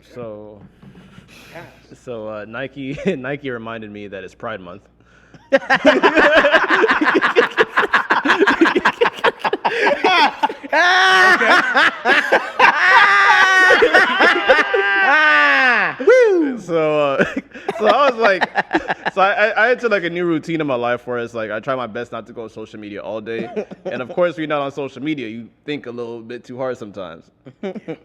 So, Yes. so Nike Nike reminded me that it's Pride Month. So I was like, I entered like a new routine in my life where it's like I try my best not to go on social media all day, and of course, when you're not on social media, you think a little bit too hard sometimes.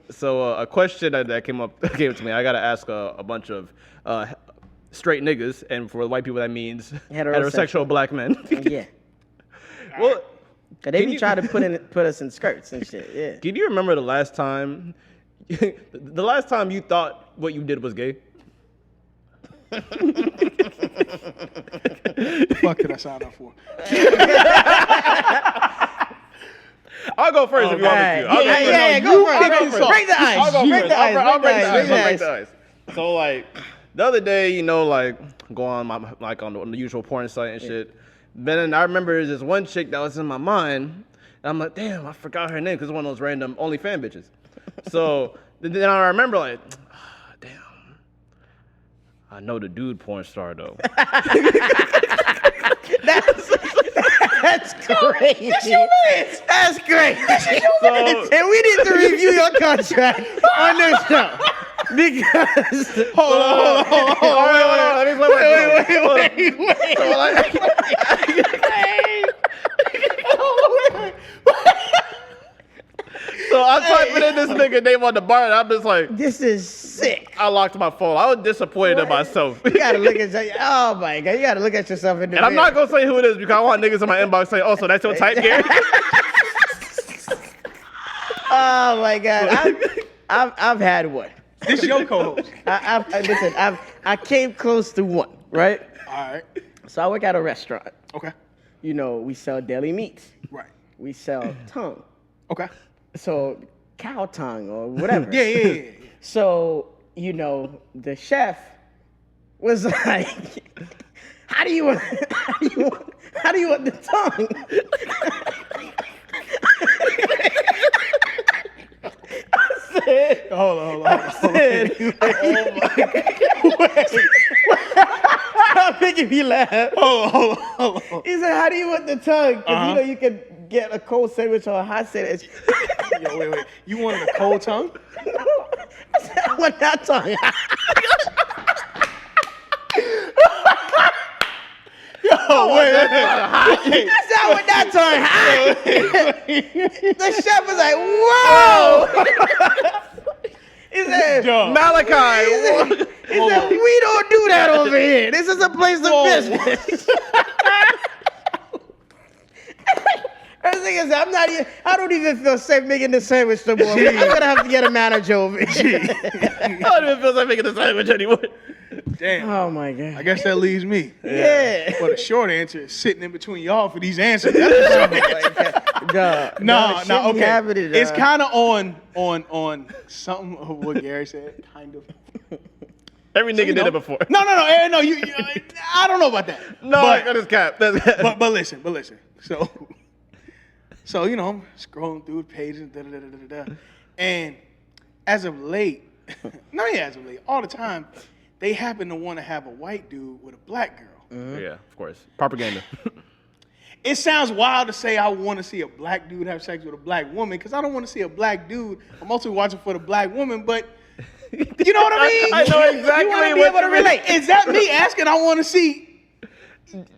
So a question that came to me, I gotta ask a bunch of straight niggas, and for white people that means heterosexual black men. Yeah. Well, Cause they be trying to put us in skirts and shit. Yeah. can you remember the last time you thought what you did was gay? Fuck did I sign up for? I'll go first if you want me to. Go first. Break the ice. Break the ice. So like the other day, you know, like go on on the usual porn site and shit. Then I remember there's this one chick that was in my mind, and I'm like, damn, I forgot her name because it's one of those random OnlyFans bitches. So then I remember like, damn, I know the dude porn star though. That's crazy. That's great. So, And we need to review your contract on this show. Because hold on. Let me So I'm typing in this nigga name on the bar, and I'm just like, this is sick. I locked my phone. I was disappointed in myself. You gotta look at oh my god, you gotta look at yourself in the And I'm not gonna say who it is because I want niggas in my inbox saying, oh, so that's your type, Gary? Oh my god, I've had one. This your co-host. Listen, I came close to one, right? All right. So I work at a restaurant. Okay. You know, we sell deli meats. Right. We sell tongue. Okay. So cow tongue or whatever. Yeah. So, you know, the chef was like, how do you want the tongue? Hold on. Oh my God. Stop making me laugh. Hold on. He said, how do you want the tongue? Because you know you can get a cold sandwich or a hot sandwich. Yo, wait. You wanted a cold tongue? I said, I want that tongue. Wait. I said, I want that tongue hot. The chef was like, whoa. He said, Malachi. He said, we don't do that over here. This is a place of business. The thing is, I don't even feel safe making the sandwich no more. I'm gonna have to get a manager over here. I don't even feel like making a sandwich anymore. Damn. Oh my god. I guess that leaves me. Yeah. But the short answer is sitting in between y'all for these answers. That's the short answer. No, okay. It's kind of on something of what Gary said, kind of. Every nigga did it before. No. You, I don't know about that. No, that is cap. That's cap. But listen. So you know, I'm scrolling through the pages, and as of late, all the time, they happen to want to have a white dude with a black girl. Mm-hmm. Yeah, of course. Propaganda. It sounds wild to say I want to see a black dude have sex with a black woman because I don't want to see a black dude. I'm mostly watching for the black woman, but you know what I mean? I know exactly you want to be able to relate. Is that me asking? I want to see.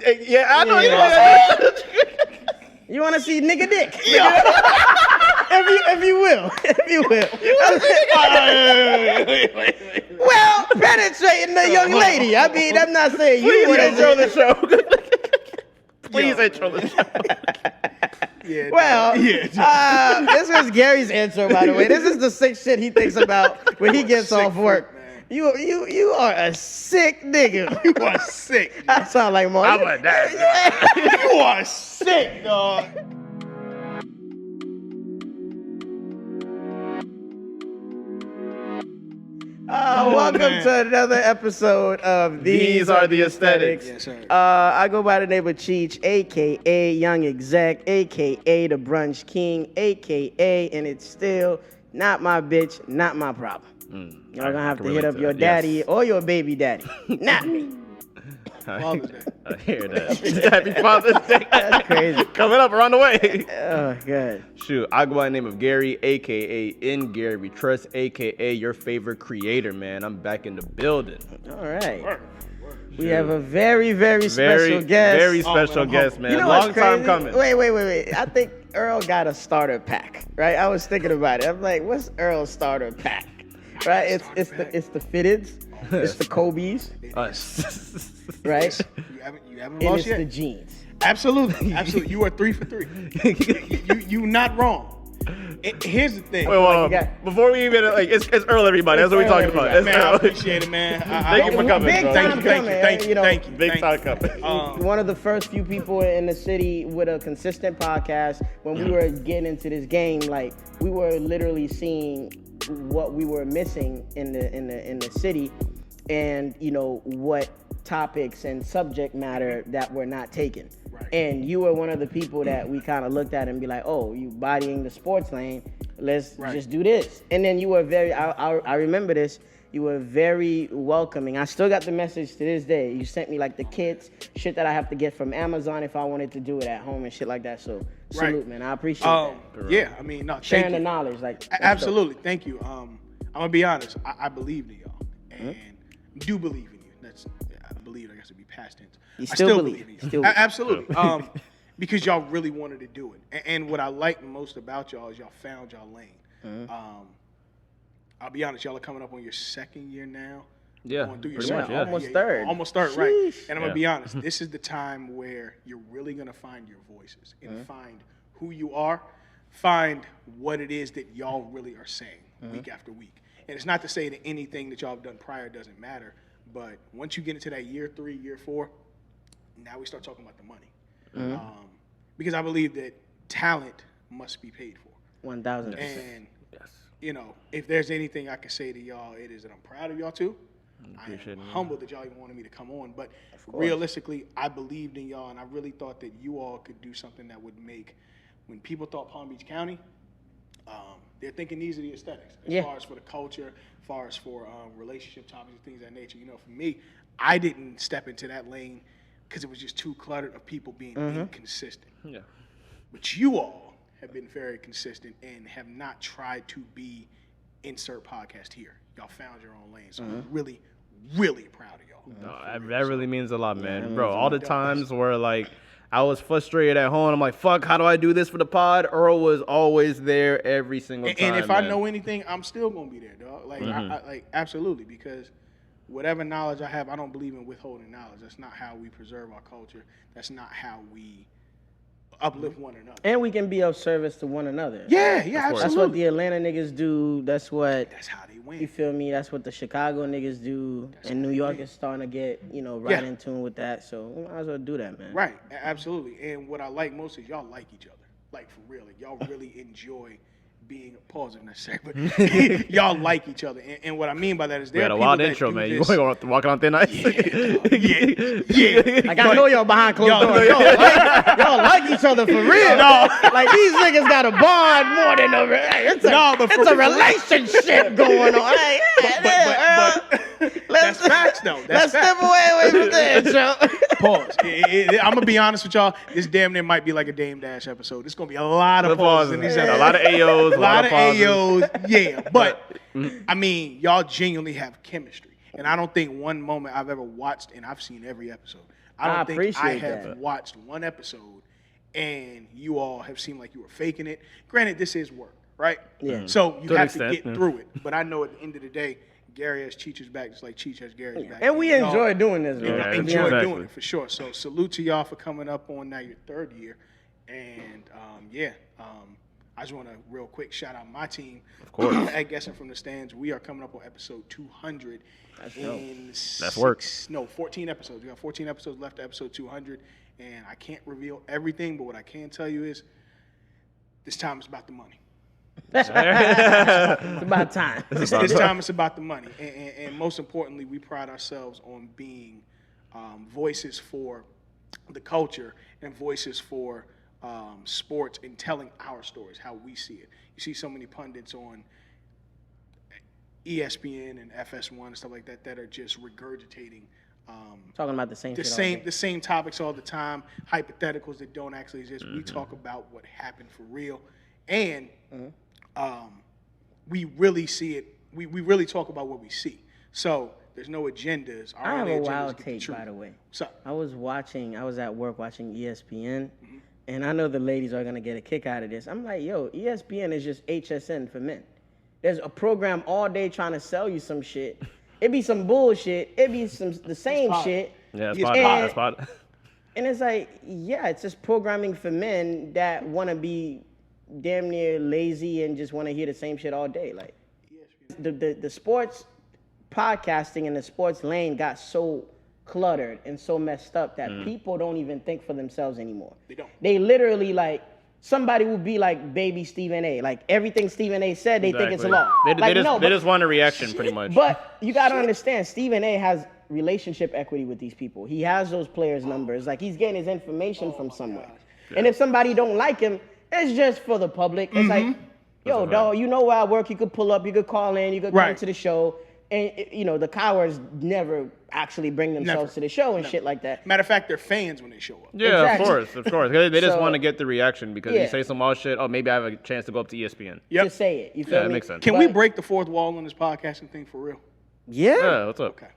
Yeah, I know. You want to see nigga dick? if you will. Well, penetrating the young lady. I mean, I'm not saying you want to intro the show. Please intro the show. Yeah. Well, this was Gary's intro, by the way. This is the sick shit he thinks about when he gets off work. You are a sick nigga. You are sick. I sound like more. I'm a dad. You are sick, dog. Welcome to another episode of These Are the Aesthetics. Yes, sir. I go by the name of Cheech, a.k.a. Young Exec, a.k.a. The Brunch King, a.k.a. and it's still not my bitch, not my problem. Y'all gonna have can to hit relate up to your that. daddy Yes. or your baby daddy, not me. Father's Day. I hear that. Happy Father's Day. That's crazy. Coming up around the way. Oh, good. Shoot, I go by the name of Gary, a.k.a. In Gary We Trust, a.k.a. your favorite creator, man. I'm back in the building. All right. Word. We have a very, very special guest. Very special man, guest, man. You know Long what's time crazy? coming. Wait. I think Earl got a starter pack, right? I was thinking about it. I'm like, what's Earl's starter pack? Right? It's the fitteds, it's the Kobe's, Us. right? You haven't And lost it's yet. the jeans. Absolutely. You are 3 for 3. You not wrong. Here's the thing. Wait, hold on. got- Before we even it's Earl, everybody. That's what we're talking Earl, about. everybody. It's Man, I Earl. appreciate it, man. Thank you for coming, Big bro. time Thank you. coming, Big time coming. One of the first few people in the city with a consistent podcast. When we were getting into this game, like we were literally seeing what we were missing in the city, and what topics and subject matter that were not taken. Right. And you were one of the people that we kind of looked at and be like, oh, you bodying the sports lane. Let's just do this. And then you were very, I remember this. You were very welcoming. I still got the message to this day. You sent me like the kits, shit that I have to get from Amazon if I wanted to do it at home and shit like that. So salute, man. I appreciate that. Yeah, I mean, no, thank Sharing you. the knowledge, like that's Absolutely, thank you. I'm gonna be honest. I believed in y'all, and do believe in you. I believe. I guess it'd be past tense. You I still believe. in you. Still believe. Absolutely. Because y'all really wanted to do it, and what I like most about y'all is y'all found y'all lane. I'll be honest, y'all are coming up on your second year now. Yeah, Going through your pretty much, second- yeah. Almost third. Almost third, right? Sheesh. And I'm gonna be honest. This is the time where you're really gonna find your voices and find who you are, find what it is that y'all really are saying week after week. And it's not to say that anything that y'all have done prior doesn't matter, but once you get into that year 3, year 4, now we start talking about the money. Because I believe that talent must be paid for. 1,000%. And Yes. if there's anything I can say to y'all, it is that I'm proud of y'all too. I Appreciate am it, man. humbled that y'all even wanted me to come on. But realistically, I believed in y'all, and I really thought that you all could do something that would make, when people thought Palm Beach County, they're thinking these are the aesthetics. As far as for the culture, as far as for relationship topics and things of that nature. For me, I didn't step into that lane because it was just too cluttered of people being inconsistent. Yeah. But you all have been very consistent and have not tried to be insert podcast here. Y'all found your own lane. So I'm really, really proud of y'all. No, that really means a lot, man. Bro, all the times where I was frustrated at home, I'm like, fuck, how do I do this for the pod? Earl was always there every single time. And if man. I know anything, I'm still gonna be there, dog. Like absolutely, because whatever knowledge I have, I don't believe in withholding knowledge. That's not how we preserve our culture. That's not how we uplift one another. And we can be of service to one another. Yeah, course. absolutely. That's what the Atlanta niggas do. That's how they you win. feel me? That's what the Chicago niggas do. And New York is starting to get, right in tune with that. So we might as well do that, man. Right, absolutely. And what I like most is y'all like each other. Like for real. Like, y'all really enjoy being pause if necessary, but y'all like each other. And what I mean by that is We there had are a people wild that intro, do man. You this- walking on thin ice? yeah. Like I know y'all behind closed Y'all- doors. Y'all like each other for real. Like these niggas got a bond more than a. It's a relationship going on. Hey, But that's facts though. Let's That's facts. step away from the intro. Pause. I'm gonna be honest with y'all. This damn near might be like a Dame Dash episode. It's gonna be a lot of pauses in these A episodes. lot of AOs, A lot of pauses. AOs. Yeah, but I mean, y'all genuinely have chemistry, and I don't think one moment I've ever watched, and I've seen every episode. I I don't think I appreciate have that. watched one episode, and you all have seemed like you were faking it. Granted, this is work, right? Yeah. So you To an have to extent, get yeah. through it. But I know at the end of the day, Gary has Cheech's back, just like Cheech has Gary's back. And we y'all enjoy doing this, bro. Yeah, enjoy exactly. doing it for sure. So salute to y'all for coming up on now your 3rd year, and I just want to real quick shout out my team. Of course. At Guessing from the Stands, we are coming up on episode 200. That's work. 14 episodes. We got 14 episodes left to episode 200, and I can't reveal everything, but what I can tell you is this time it's about the money. It's about time. This time it's about the money, and most importantly, we pride ourselves on being voices for the culture and voices for sports and telling our stories, how we see it. You see so many pundits on ESPN and FS1 and stuff like that that are just regurgitating Talking about the same shit all day. the same topics all the time, hypotheticals that don't actually exist. We talk about what happened for real, and we really see it. We really talk about what we see. So there's no agendas. I have a wild take, by the way. So I was at work watching ESPN, and I know the ladies are gonna get a kick out of this. I'm like, yo, ESPN is just HSN for men. There's a program all day trying to sell you some shit. It be some bullshit. It be the same shit. Yeah, it's spot. And it's like, yeah, it's just programming for men that want to be damn near lazy and just want to hear the same shit all day. Like, the sports podcasting and the sports lane got so cluttered and so messed up that people don't even think for themselves anymore. They don't. They literally, like, somebody will be like baby Stephen A. Like, everything Stephen A. said, they think it's a law. They just want a reaction, pretty much. But you got to understand, Stephen A. has relationship equity with these people. He has those players' numbers. Like, he's getting his information from somewhere. And if somebody don't like him, it's just for the public. It's like, yo, dog, you know where I work. You could pull up. You could call in. You could come to the show. And, you know, the cowards never actually bring themselves to the show and shit like that. Matter of fact, they're fans when they show up. Yeah, exactly. Of course. They just want to get the reaction because you say some odd shit. Oh, maybe I have a chance to go up to ESPN. Just say it. You feel me? That makes sense. Can we break the fourth wall on this podcasting thing for real? Yeah. What's up? Okay.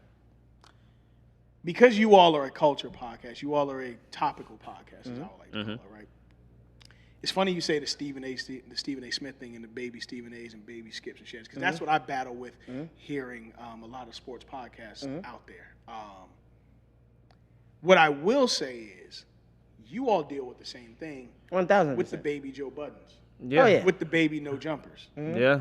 Because you all are a culture podcast, you all are a topical podcast, as I would like to call it, right? It's funny you say the Stephen A. Smith thing and the baby Stephen A's and baby Skips and shit, because that's what I battle with hearing a lot of sports podcasts out there. What I will say is, you all deal with the same thing 1,000% with the baby Joe Buttons. Yeah. Oh, yeah. With the baby no jumpers. Yeah.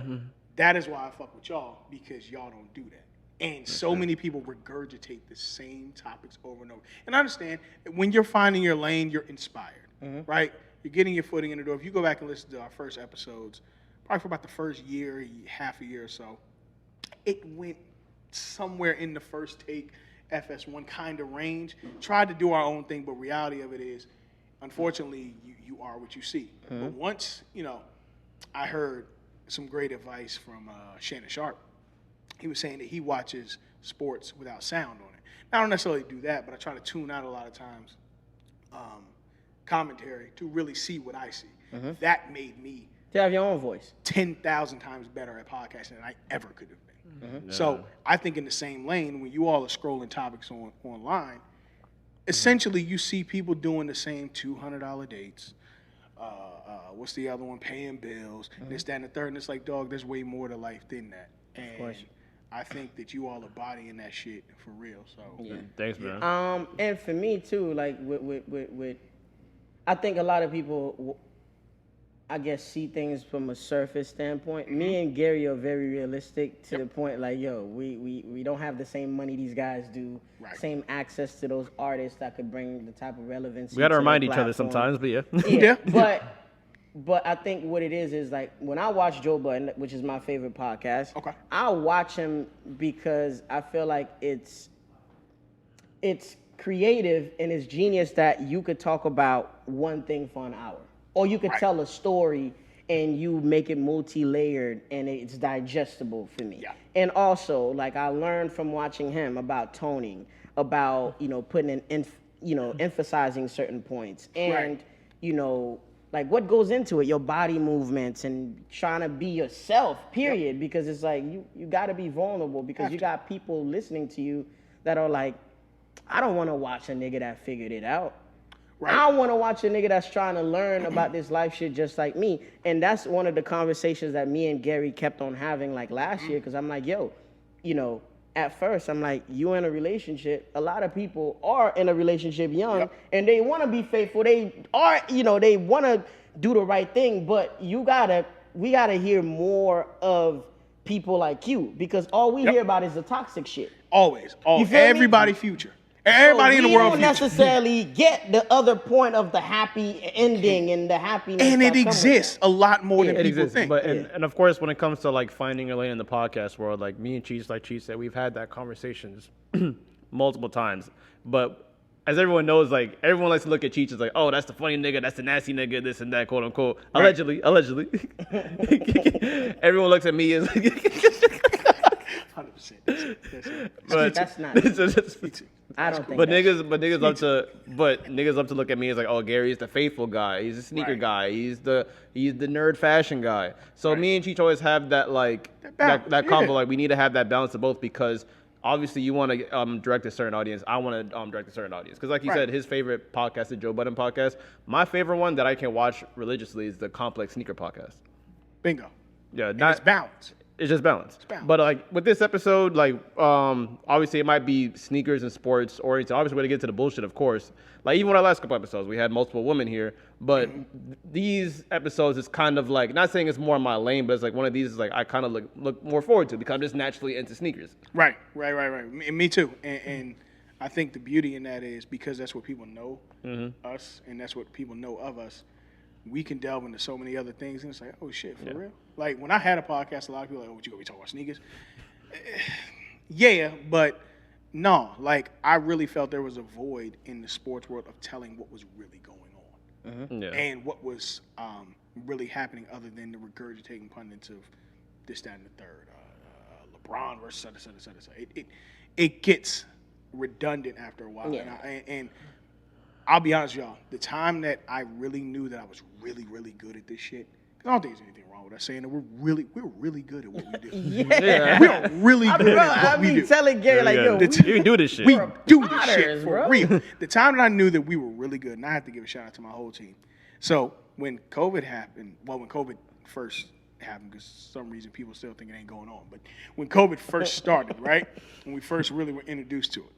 That is why I fuck with y'all, because y'all don't do that. And so many people regurgitate the same topics over and over. And I understand, when you're finding your lane, you're inspired, right? You're getting your footing in the door. If you go back and listen to our first episodes, probably for about the first year, half a year or so, it went somewhere in the first take, FS1 kind of range. Tried to do our own thing, but reality of it is, unfortunately, you are what you see. But once, I heard some great advice from Shannon Sharp. He was saying that he watches sports without sound on it. Now, I don't necessarily do that, but I try to tune out a lot of times commentary to really see what I see. That made me to have your own voice 10,000 times better at podcasting than I ever could have been. So I think in the same lane, when you all are scrolling topics online, essentially you see people doing the same $200 dates. What's the other one? Paying bills, this, that, and the third. And it's like, dog, there's way more to life than that. And I think that you all are bodying that shit for real. So Thanks, man. And for me too, like with I think a lot of people, I guess, see things from a surface standpoint. Me and Gary are very realistic to the point, like, yo, we don't have the same money these guys do, same access to those artists that could bring the type of relevance. We got to remind each other sometimes, but yeah. But I think what it is like when I watch Joe Budden, which is my favorite podcast, I watch him because I feel like it's creative and it's genius that you could talk about one thing for an hour. Or you could tell a story and you make it multi-layered and it's digestible for me. Yeah. And also, like, I learned from watching him about toning, about, putting in, emphasizing certain points. And, like, what goes into it, your body movements and trying to be yourself, period. Because it's like, you got to be vulnerable because you got people listening to you that are like, I don't want to watch a nigga that figured it out. I want to watch a nigga that's trying to learn about this life shit just like me. And that's one of the conversations that me and Gary kept on having like last year. Because I'm like, yo, at first I'm like, you in a relationship. A lot of people are in a relationship young and they want to be faithful. They are, they want to do the right thing. But we got to hear more of people like you because all we hear about is the toxic shit. Always. Everybody future. Everybody in the world. We don't necessarily get the other point of the happy ending and the happiness. And it exists a lot more than people think. But and of course, when it comes to like finding your lane in the podcast world, like me and Cheese, like Cheese said, we've had that conversations multiple times. But as everyone knows, like everyone likes to look at Cheech as like, oh, that's the funny nigga, that's the nasty nigga, this and that, quote unquote. Allegedly. Everyone looks at me as 100%. That's it. But That's not. Me too. I don't think. But that's- niggas love to look at me as like, oh, Gary's the faithful guy. He's a sneaker Right. guy. He's the nerd fashion guy. So Right. me and Cheech always have that like That that balance, combo. yeah. Like we need to have that balance of both because obviously you want to direct a certain audience. I want to direct a certain audience because like you Right. said, his favorite podcast, the Joe Budden podcast. My favorite one that I can watch religiously is the Complex Sneaker podcast. Bingo. Yeah, And it's balance. it's just balance. balance. But like with this episode, like obviously it might be sneakers and sports oriented. Obviously, we're gonna get to the bullshit, of course. Like even with our last couple episodes, we had multiple women here. But these episodes is kind of like not saying it's more in my lane, but it's like one of these is like I kind of look more forward to because I'm just naturally into sneakers. Right. Me too. And I think the beauty in that is because that's what people know us, and that's what people know of us. We can delve into so many other things, and it's like, oh shit, for real. Like when I had a podcast, a lot of people were like, oh, what you gonna be talking about sneakers? Yeah, but no, like I really felt there was a void in the sports world of telling what was really going on Yeah. and what was really happening other than the regurgitating pundits of this, that, and the third. LeBron versus it gets redundant after a while. Yeah. And I'll be honest with y'all, the time that I really knew that I was really, really good at this shit, 'cause I don't think there's anything wrong with us saying that we're really good at what we do. Yeah. We are really good at what I we mean, do. telling Gary like, yo, you can do this shit. We do this potters, shit for bro. real. The time that I knew that we were really good, and I have to give a shout out to my whole team. So when COVID happened, when COVID first happened, because for some reason people still think it ain't going on, but when COVID first started, right, when we first really were introduced to it,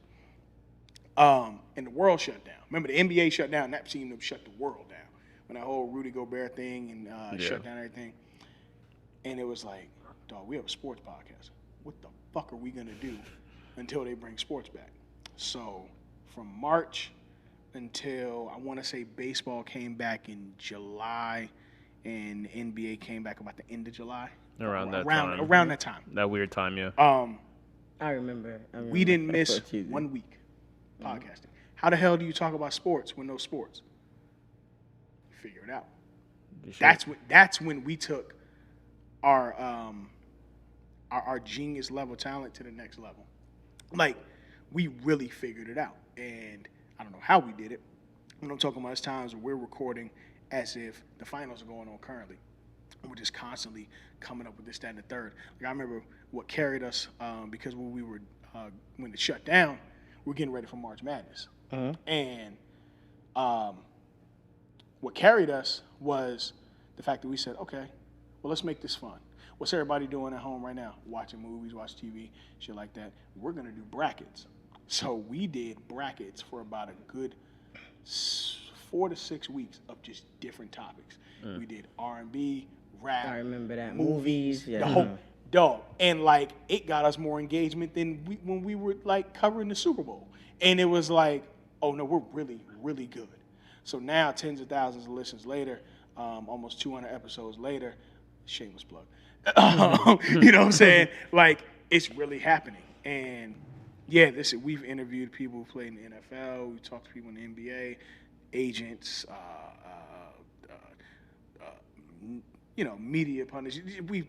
and the world shut down. Remember, the NBA shut down, and that seemed to shut the world down. When that whole Rudy Gobert thing and shut down everything. And it was like, dog, we have a sports podcast. What the fuck are we going to do until they bring sports back? So from March until, I want to say baseball came back in July and NBA came back about the end of July. Around that time. That weird time, yeah. I remember. We didn't miss That's what you did. 1 week podcasting. How the hell do you talk about sports when no sports? Figure it out. That's when we took our genius level talent to the next level. Like we really figured it out, and I don't know how we did it. When I'm talking about it's times where we're recording as if the finals are going on currently, and we're just constantly coming up with this, that, and the third. Like I remember what carried us because when we were when it shut down, we were getting ready for March Madness, and what carried us was the fact that we said, okay, well, let's make this fun. What's everybody doing at home right now? Watching movies, watch TV, shit like that. We're going to do brackets. So we did brackets for about a good 4 to 6 weeks of just different topics. We did R&B, rap. I remember that. Movies. Yeah. The whole dog. And like, it got us more engagement than when we were like covering the Super Bowl. And it was like, oh no, we're really, really good. So now, tens of thousands of listens later, almost 200 episodes later, shameless plug. You know what I'm saying? Like, it's really happening. And yeah, we've interviewed people who played in the NFL. We talked to people in the NBA, agents, media pundits. We've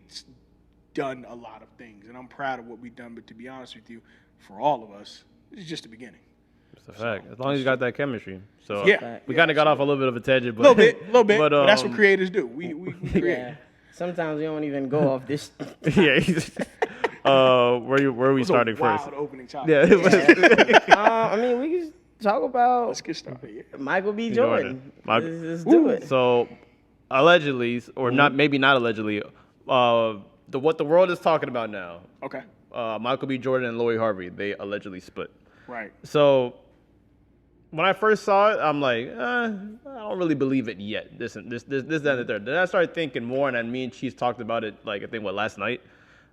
done a lot of things, and I'm proud of what we've done. But to be honest with you, for all of us, this is just the beginning. It's a fact. As long as you got that chemistry. So Yeah. we kind of got off a little bit of a tagent, A but little bit. But that's what um, creators do. We create. Yeah. Sometimes we don't even go off this. yeah. Where are we starting wild first? Opening topic. Yeah. I mean, we can talk about Let's get started. Yeah. Michael B. Jordan. Jordan. Let's do it. So allegedly, or not, maybe not allegedly, what the world is talking about now. Okay. Michael B. Jordan and Lori Harvey, they allegedly split. Right. So when I first saw it, I'm like, I don't really believe it yet. This, that, and the third. Then I started thinking more, and then me and Cheese talked about it, like, I think, last night?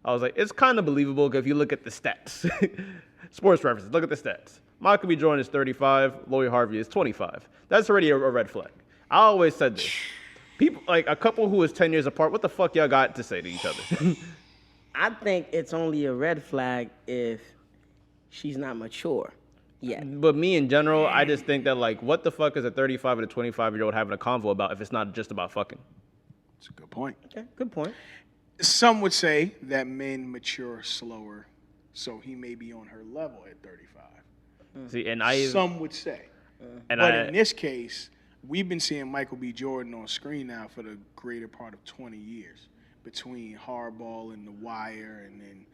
I was like, it's kind of believable if you look at the stats. Sports references, look at the stats. Michael B. Jordan is 35, Lori Harvey is 25. That's already a red flag. I always said this. People, like a couple who is 10 years apart, what the fuck y'all got to say to each other? I think it's only a red flag if she's not mature yet. But me in general, I just think that, like, what the fuck is a 35 and a 25-year-old having a convo about if it's not just about fucking? That's a good point. Okay, good point. Some would say that men mature slower so he may be on her level at 35. See, and Some would say. But in this case, we've been seeing Michael B. Jordan on screen now for the greater part of 20 years, between Hardball and The Wire and then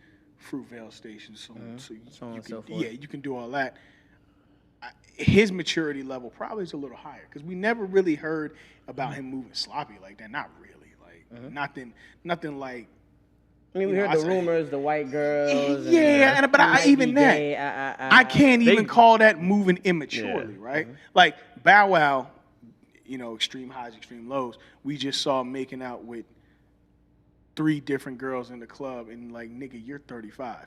Fruitvale Station. So forth. Yeah, you can do all that. His maturity level probably is a little higher because we never really heard about him moving sloppy like that. Not really. Like nothing like. I mean, we heard the rumors, the white girls. Yeah, but I can't even call that moving immaturely, right? Like Bow Wow, extreme highs, extreme lows. We just saw him making out with 3 different girls in the club, and like, nigga, you're 35.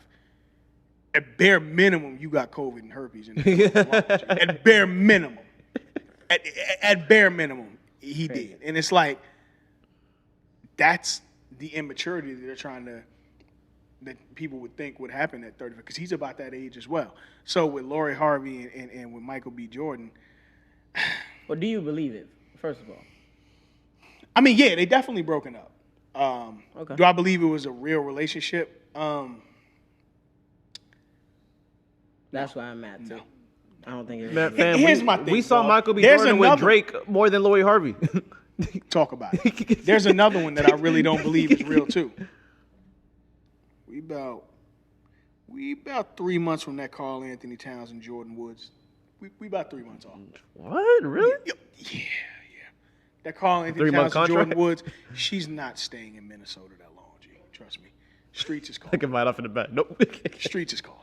At bare minimum, you got COVID and herpes. At bare minimum. At bare minimum, he did. And it's like, that's the immaturity that they're that people would think would happen at 35, because he's about that age as well. So with Lori Harvey and with Michael B. Jordan. Well, do you believe it, first of all? I mean, yeah, they definitely broken up. Okay. Do I believe it was a real relationship? That's why I'm mad too. No. I don't think it Man, was. Here's my thing. We saw dog. Michael B. There's Jordan with another- Drake more than Lori Harvey. Talk about it. There's another one that I really don't believe is real too. We about 3 months from that Karl Anthony Towns and Jordan Woods. We about 3 months off. What? Really? Yeah. That Karl Anthony 3 month Towns and Jordan contract? Woods, she's not staying in Minnesota that long, G. Trust me. Streets is I called. can fight off in the back. Nope. Streets is called.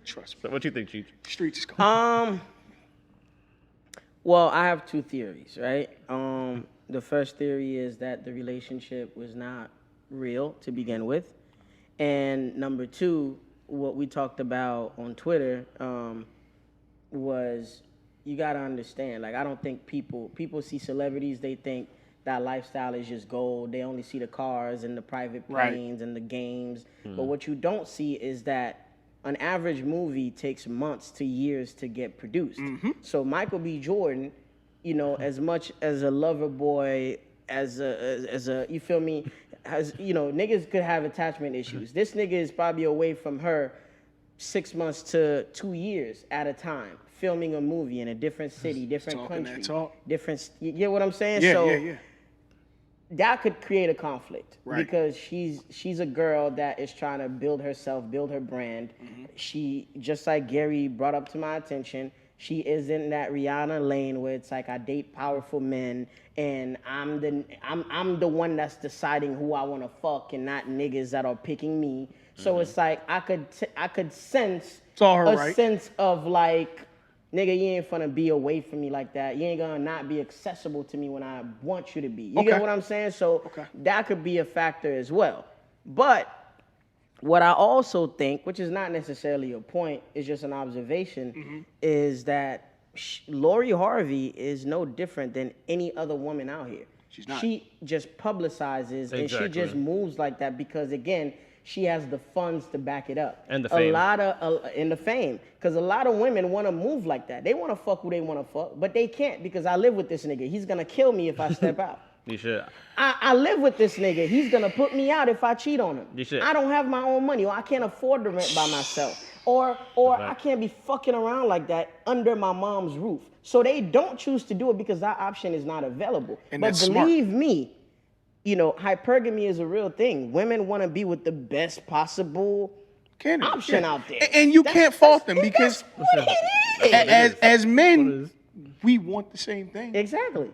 Trust me. So what you think, Cheech? Streets is called. Well, I have 2 theories, right? The first theory is that the relationship was not real to begin with. And number 2, what we talked about on Twitter was, you got to understand, like, I don't think people see celebrities, they think that lifestyle is just gold. They only see the cars and the private planes and the games. But what you don't see is that an average movie takes months to years to get produced. So Michael B. Jordan, as much as a lover boy, as a you feel me, niggas could have attachment issues. This nigga is probably away from her 6 months to 2 years at a time, filming a movie in a different city, different country, different. You get what I'm saying? Yeah. That could create a conflict, Right. because she's a girl that is trying to build herself, build her brand. She, just like Gary brought up to my attention, she is in that Rihanna lane where it's like, I date powerful men and I'm the one that's deciding who I want to fuck and not niggas that are picking me. So it's like I could sense It's all her a right. sense of like, nigga, you ain't finna be away from me like that. You ain't gonna not be accessible to me when I want you to be. You get what I'm saying? So that could be a factor as well. But what I also think, which is not necessarily a point, is just an observation, is that Lori Harvey is no different than any other woman out here. She's not. She just publicizes and she just moves like that because, again, she has the funds to back it up. And the fame. And the fame. Because a lot of women want to move like that. They want to fuck who they want to fuck, but they can't because I live with this nigga. He's going to kill me if I step out. You should. I live with this nigga. He's going to put me out if I cheat on him. You should. I don't have my own money, or I can't afford to rent by myself. Or I can't be fucking around like that under my mom's roof. So they don't choose to do it because that option is not available. And but that's believe smart. me, hypergamy is a real thing. Women want to be with the best possible option out there. And you can't fault them because That's what it is. as men, we want the same thing. Exactly.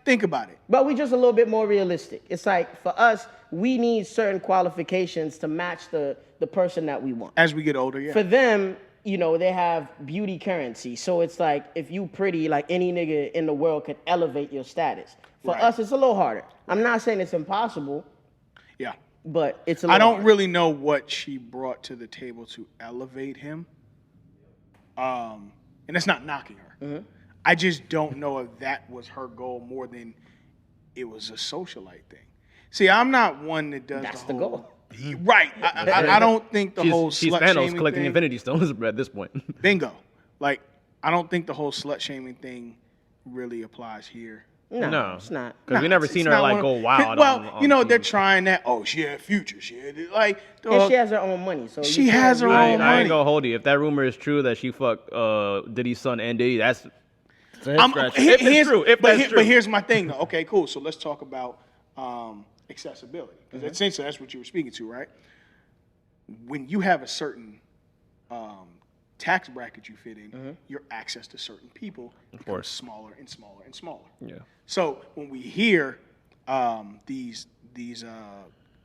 Think about it. But we just a little bit more realistic. It's like, for us, we need certain qualifications to match the person that we want. As we get older, yeah. For them, they have beauty currency. So it's like, if you pretty, like any nigga in the world can elevate your status. For us, it's a little harder. I'm not saying it's impossible, Yeah. but it's a little I don't harder. really know what she brought to the table to elevate him. And that's not knocking her. I just don't know if that was her goal more than it was a socialite thing. See, I'm not one that does That's the the whole... goal. Right. I don't think the whole She's slut Thanos shaming collecting thing... Infinity Stones at this point. Bingo. I don't think the whole slut shaming thing really applies here. No, it's not. Because we never It's seen her not like one go of- wild. Well, on you know, TV. they're trying that. Oh, she had future. She had like. And dog, she has her own money, so She you can't has her really- own I ain't money. gonna hold you. If that rumor is true that she fucked Diddy's son and Diddy, that's a head I'm- scratcher. here- If it's here's- true, if but that's here- true. But here's my thing, though. Okay, cool. So let's talk about accessibility, because essentially that's what you were speaking to, right? When you have a certain tax bracket you fit in, your access to certain people becomes course. smaller and smaller and smaller. Yeah. So when we hear these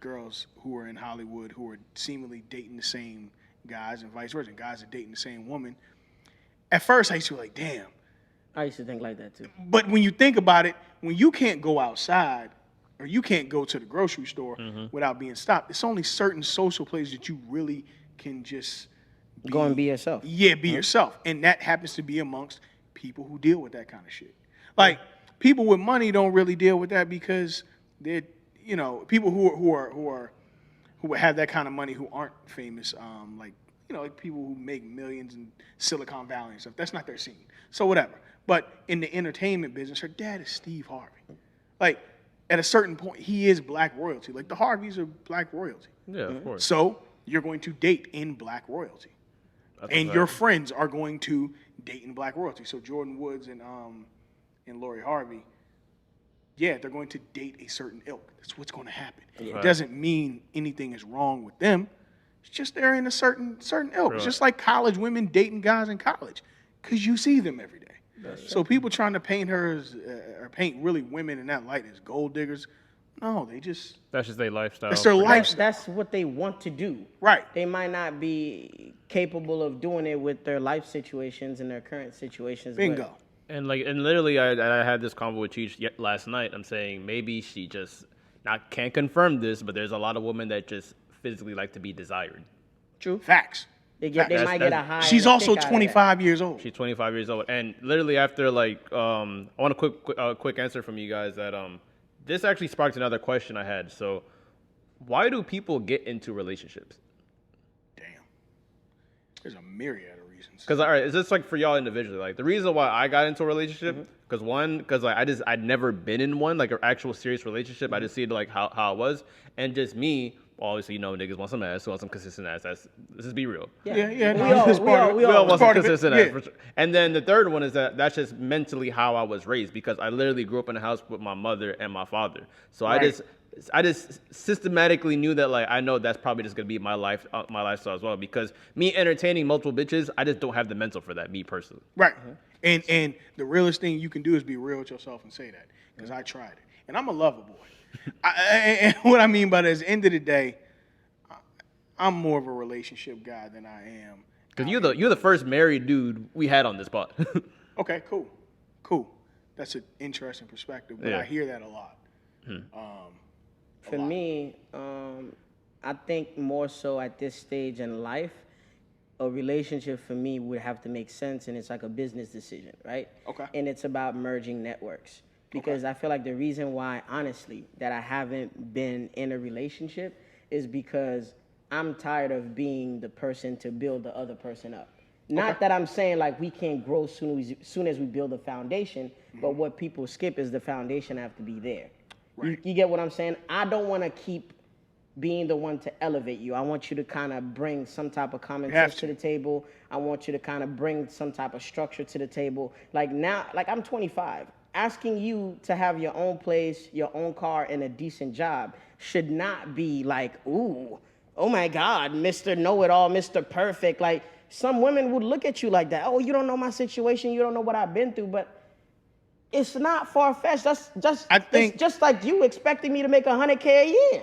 girls who are in Hollywood who are seemingly dating the same guys and vice versa, and guys are dating the same woman, at first I used to be like, damn. I used to think like that too. But when you think about it, when you can't go outside or you can't go to the grocery store without being stopped, it's only certain social places that you really can just Go and be yourself. Yeah, be yourself. And that happens to be amongst people who deal with that kind of shit. Like, people with money don't really deal with that because they're, you know, people who have that kind of money who aren't famous, like, you know, like people who make millions in Silicon Valley and stuff. That's not their scene. So whatever. But in the entertainment business, her dad is Steve Harvey. Like, at a certain point, he is black royalty. Like, the Harveys are black royalty. Yeah, of course. So you're going to date in black royalty. That's And a your fact. friends are going to date in black royalty. So Jordan Woods and Lori Harvey, yeah, they're going to date a certain ilk. That's what's going to happen. Right. It doesn't mean anything is wrong with them. It's just they're in a certain ilk. It's Right. just like college women dating guys in college, because you see them every day. So people trying to paint her as, or paint really women in that light as gold diggers, no, they just That's just their lifestyle. that's their lifestyle. That's what they want to do. Right. They might not be capable of doing it with their life situations and their current situations. but- Bingo. And literally, I had this convo with Cheech last night. I'm saying maybe she just can't confirm this, but there's a lot of women that just physically like to be desired. True. Facts. They That's- might get a that's- high. She's and a also kick out of that. 25 years old. She's 25 years old, and literally after I want a quick answer from you guys that this actually sparked another question I had. So, why do people get into relationships? Damn. There's a myriad of reasons. Because all right, is this like for y'all individually? Like the reason why I got into a relationship, because I'd never been in one like an actual serious relationship. I just see it like how it was, and just me. Obviously, you know, niggas want some ass, want some consistent ass. Let's just be real. Yeah. We all- it's we part all- of it. we We all It's want some part of it, consistent yeah. ass. For sure. And then the third one is that's just mentally how I was raised because I literally grew up in a house with my mother and my father. So Right. I just systematically knew that like I know that's probably just gonna be my lifestyle as well because me entertaining multiple bitches, I just don't have the mental for that, me personally. Right. And the realest thing you can do is be real with yourself and say that. Because I tried it. And I'm a lover boy. And what I mean by that is, at the end of the day, I'm more of a relationship guy than I am. Because you're the first married dude we had on this pod. Okay, cool. That's an interesting perspective, but Yeah. I hear that a lot. For me, I think more so at this stage in life, a relationship for me would have to make sense, and it's like a business decision, right? Okay. And it's about merging networks. Because I feel like the reason why, honestly, that I haven't been in a relationship is because I'm tired of being the person to build the other person up. Not that I'm saying like we can't grow soon as we build a foundation, but what people skip is the foundation have to be there. Right. You get what I'm saying? I don't want to keep being the one to elevate you. I want you to kind of bring some type of common You have sense to the table. I want you to kind of bring some type of structure to the table. Like now, like I'm 25. Asking you to have your own place, your own car, and a decent job should not be like, ooh, oh my God, Mr. Know-It-All, Mr. Perfect. Like some women would look at you like that. Oh, you don't know my situation. You don't know what I've been through. But it's not far-fetched. That's it's just like you expecting me to make $100K a year.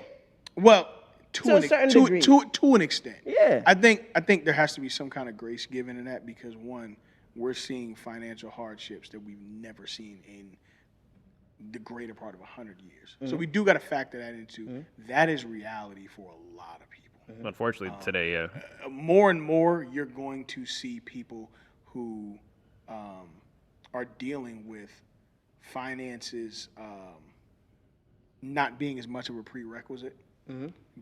Well, To a certain degree. to an extent. Yeah. I think there has to be some kind of grace given in that because one, we're seeing financial hardships that we've never seen in the greater part of 100 years. So we do got to factor that into. That is reality for a lot of people. Unfortunately, today, yeah. More and more, you're going to see people who are dealing with finances not being as much of a prerequisite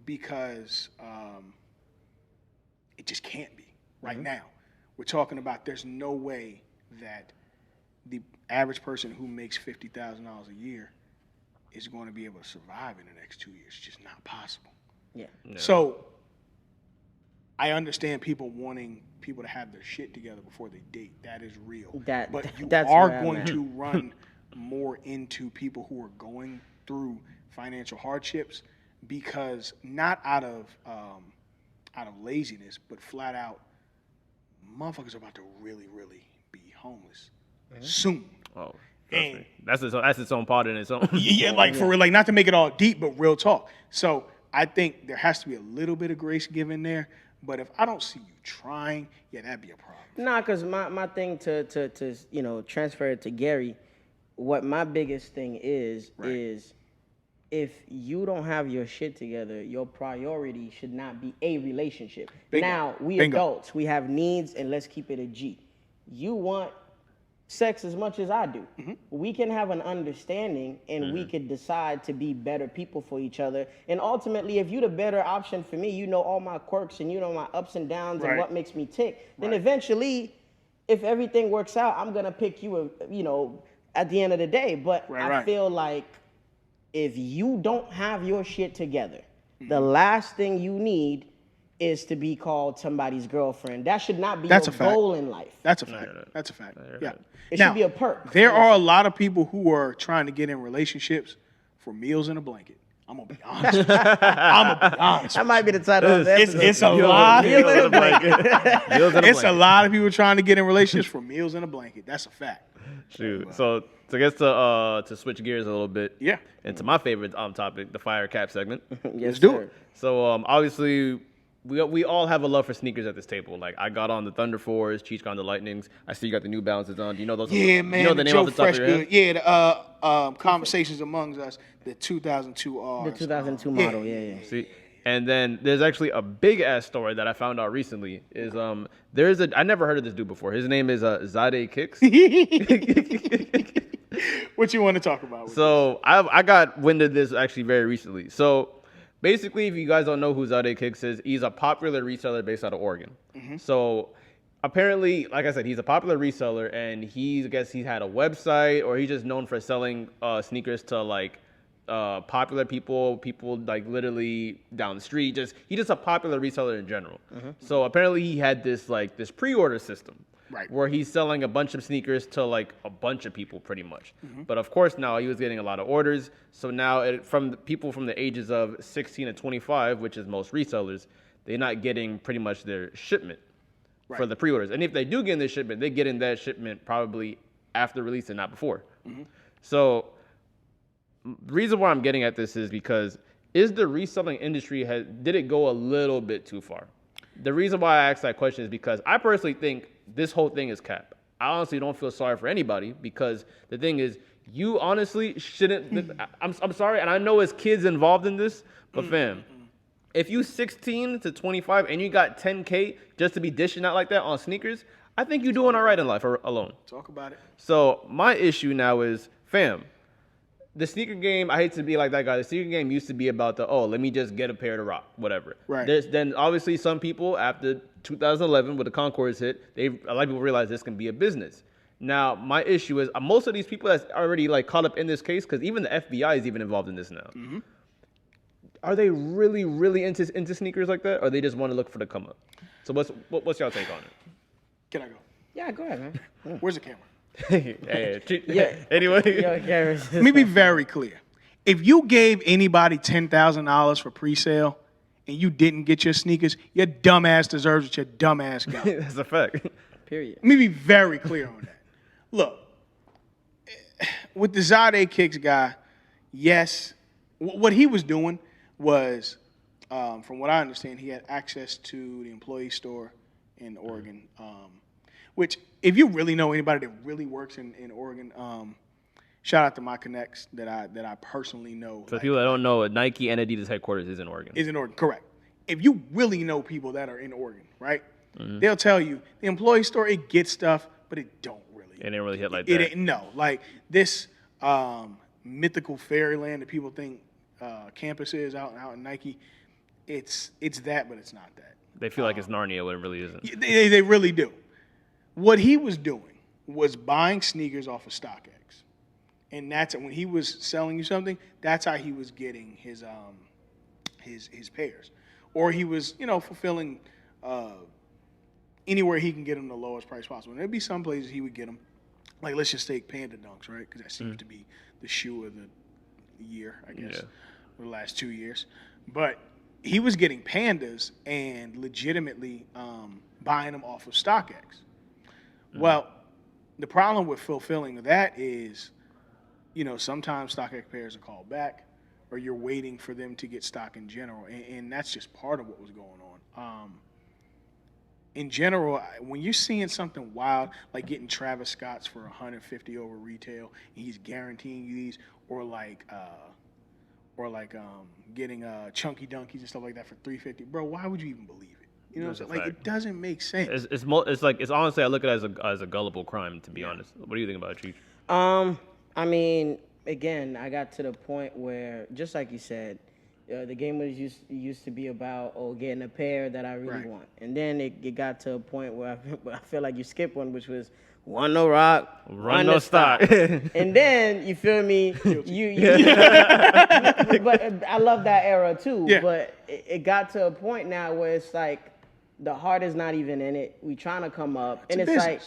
because it just can't be right now. We're talking about there's no way that the average person who makes $50,000 a year is going to be able to survive in the next 2 years. It's just not possible. Yeah. So I understand people wanting people to have their shit together before they date. That is real. But you that's are where I'm going at. to run more into people who are going through financial hardships because not out of laziness, but flat out, motherfuckers are about to really, really be homeless soon. Oh, And that's its own part in its own. yeah, like for real, like not to make it all deep, but real talk. So I think there has to be a little bit of grace given there. But if I don't see you trying, yeah, that'd be a problem. Nah, cause my thing to transfer it to Gary, what my biggest thing is if you don't have your shit together, your priority should not be a relationship. Bingo. Now we Bingo. adults, we have needs, and let's keep it a G. You want sex as much as I do. We can have an understanding, and we could decide to be better people for each other. And ultimately, if you're the better option for me, you know all my quirks and you know my ups and downs and what makes me tick. Then eventually, if everything works out, I'm gonna pick you. At the end of the day. But I feel like if you don't have your shit together, the last thing you need is to be called somebody's girlfriend. That should not be your goal in life. That's a fact. That's a fact. Yeah. It should be a perk. There are a lot of people who are trying to get in relationships for meals and a blanket. I'm gonna be honest. With you. I'm gonna be honest. That might be the title of the episode. It's a lot. Meals and a blanket. It's a lot of people trying to get in relationships for meals and a blanket. That's a fact. Shoot. So I guess to switch gears a little bit. Yeah. Into my favorite topic, the fire cap segment. Let's do it. So obviously we all have a love for sneakers at this table. Like I got on the Thunder 4s, Cheech got on the Lightnings. I see you got the New Balances on. Do you know those? Yeah, man. You know the name Joe off the top of Fresh your head? Good. Yeah, the Conversations Among Us, the 2002 R. The 2002 model, yeah. See, and then there's actually a big ass story that I found out recently. Is I never heard of this dude before. His name is Zahdeh Kicks. What you want to talk about? So I got wind of this actually very recently. So basically, if you guys don't know who Zahdeh Kicks is, he's a popular reseller based out of Oregon. So apparently, like I said, he's a popular reseller, and I guess he's had a website, or he's just known for selling sneakers to like popular people like literally down the street. He's just a popular reseller in general. So apparently, he had this pre-order system. Right. Where he's selling a bunch of sneakers to like a bunch of people pretty much. But of course now he was getting a lot of orders. So now from the people from the ages of 16 to 25, which is most resellers, they're not getting pretty much their shipment for the pre-orders. And if they do get in their shipment, they get in that shipment probably after release and not before. So the reason why I'm getting at this is because is the reselling industry, did it go a little bit too far? The reason why I asked that question is because I personally think this whole thing is cap. I honestly don't feel sorry for anybody because the thing is, you honestly shouldn't. I'm sorry, and I know there's kids involved in this, but fam, if you 16 to 25 and you got 10K just to be dishing out like that on sneakers, I think you're doing all right in life alone. Talk about it. So my issue now is, fam, the sneaker game, I hate to be like that guy. The sneaker game used to be about let me just get a pair to rock, whatever. Right. Then obviously some people after 2011 with the Concords hit, a lot of people realize this can be a business. Now my issue is most of these people that's already like caught up in this case, because even the FBI is even involved in this now. Are they really, really into sneakers like that, or they just want to look for the come up? So what's y'all take on it? Can I go? Yeah, go ahead, man. Where's the camera? Anyway. Let me be very clear. If you gave anybody $10,000 for pre-sale and you didn't get your sneakers, your dumb ass deserves what your dumb ass got. That's a fact. Period. Let me be very clear on that. Look, with the Zahdeh Kicks guy, yes, what he was doing was, from what I understand, he had access to the employee store in Oregon, which if you really know anybody that really works in Oregon, shout out to my connects that I personally know. For people that don't know, Nike and Adidas headquarters is in Oregon. Is in Oregon, correct. If you really know people that are in Oregon, right, they'll tell you the employee store, it gets stuff, but it don't really. It didn't really hit like It that. ain't, no, like this mythical fairyland that people think campus is out in Nike, it's that, but it's not that. They feel like it's Narnia when it really isn't. They really do. What he was doing was buying sneakers off of StockX, and that's when he was selling you something. That's how he was getting his pairs, or he was fulfilling anywhere he can get them the lowest price possible. And there'd be some places he would get them, like let's just take Panda Dunks, right? Because that seems to be the shoe of the year, I guess, for the last 2 years. But he was getting Pandas and legitimately buying them off of StockX. Well, the problem with fulfilling that is, sometimes StockX pairs are called back, or you're waiting for them to get stock in general, and that's just part of what was going on. In general, when you're seeing something wild, like getting Travis Scott's for $150 over retail, and he's guaranteeing you these, or getting Chunky Dunkies and stuff like that for $350, bro, why would you even believe it? You know what I'm saying? Like, it doesn't make sense. It's honestly, I look at it as a gullible crime, to be honest. What do you think about it, Chief? I mean, again, I got to the point where, just like you said, the game was used to be about getting a pair that I really want, and then it got to a point where I feel like you skipped one, which was one no rock, run no stock, and then you feel me, you but I love that era too. Yeah. But it got to a point now where it's like the heart is not even in it. We trying to come up, and it's like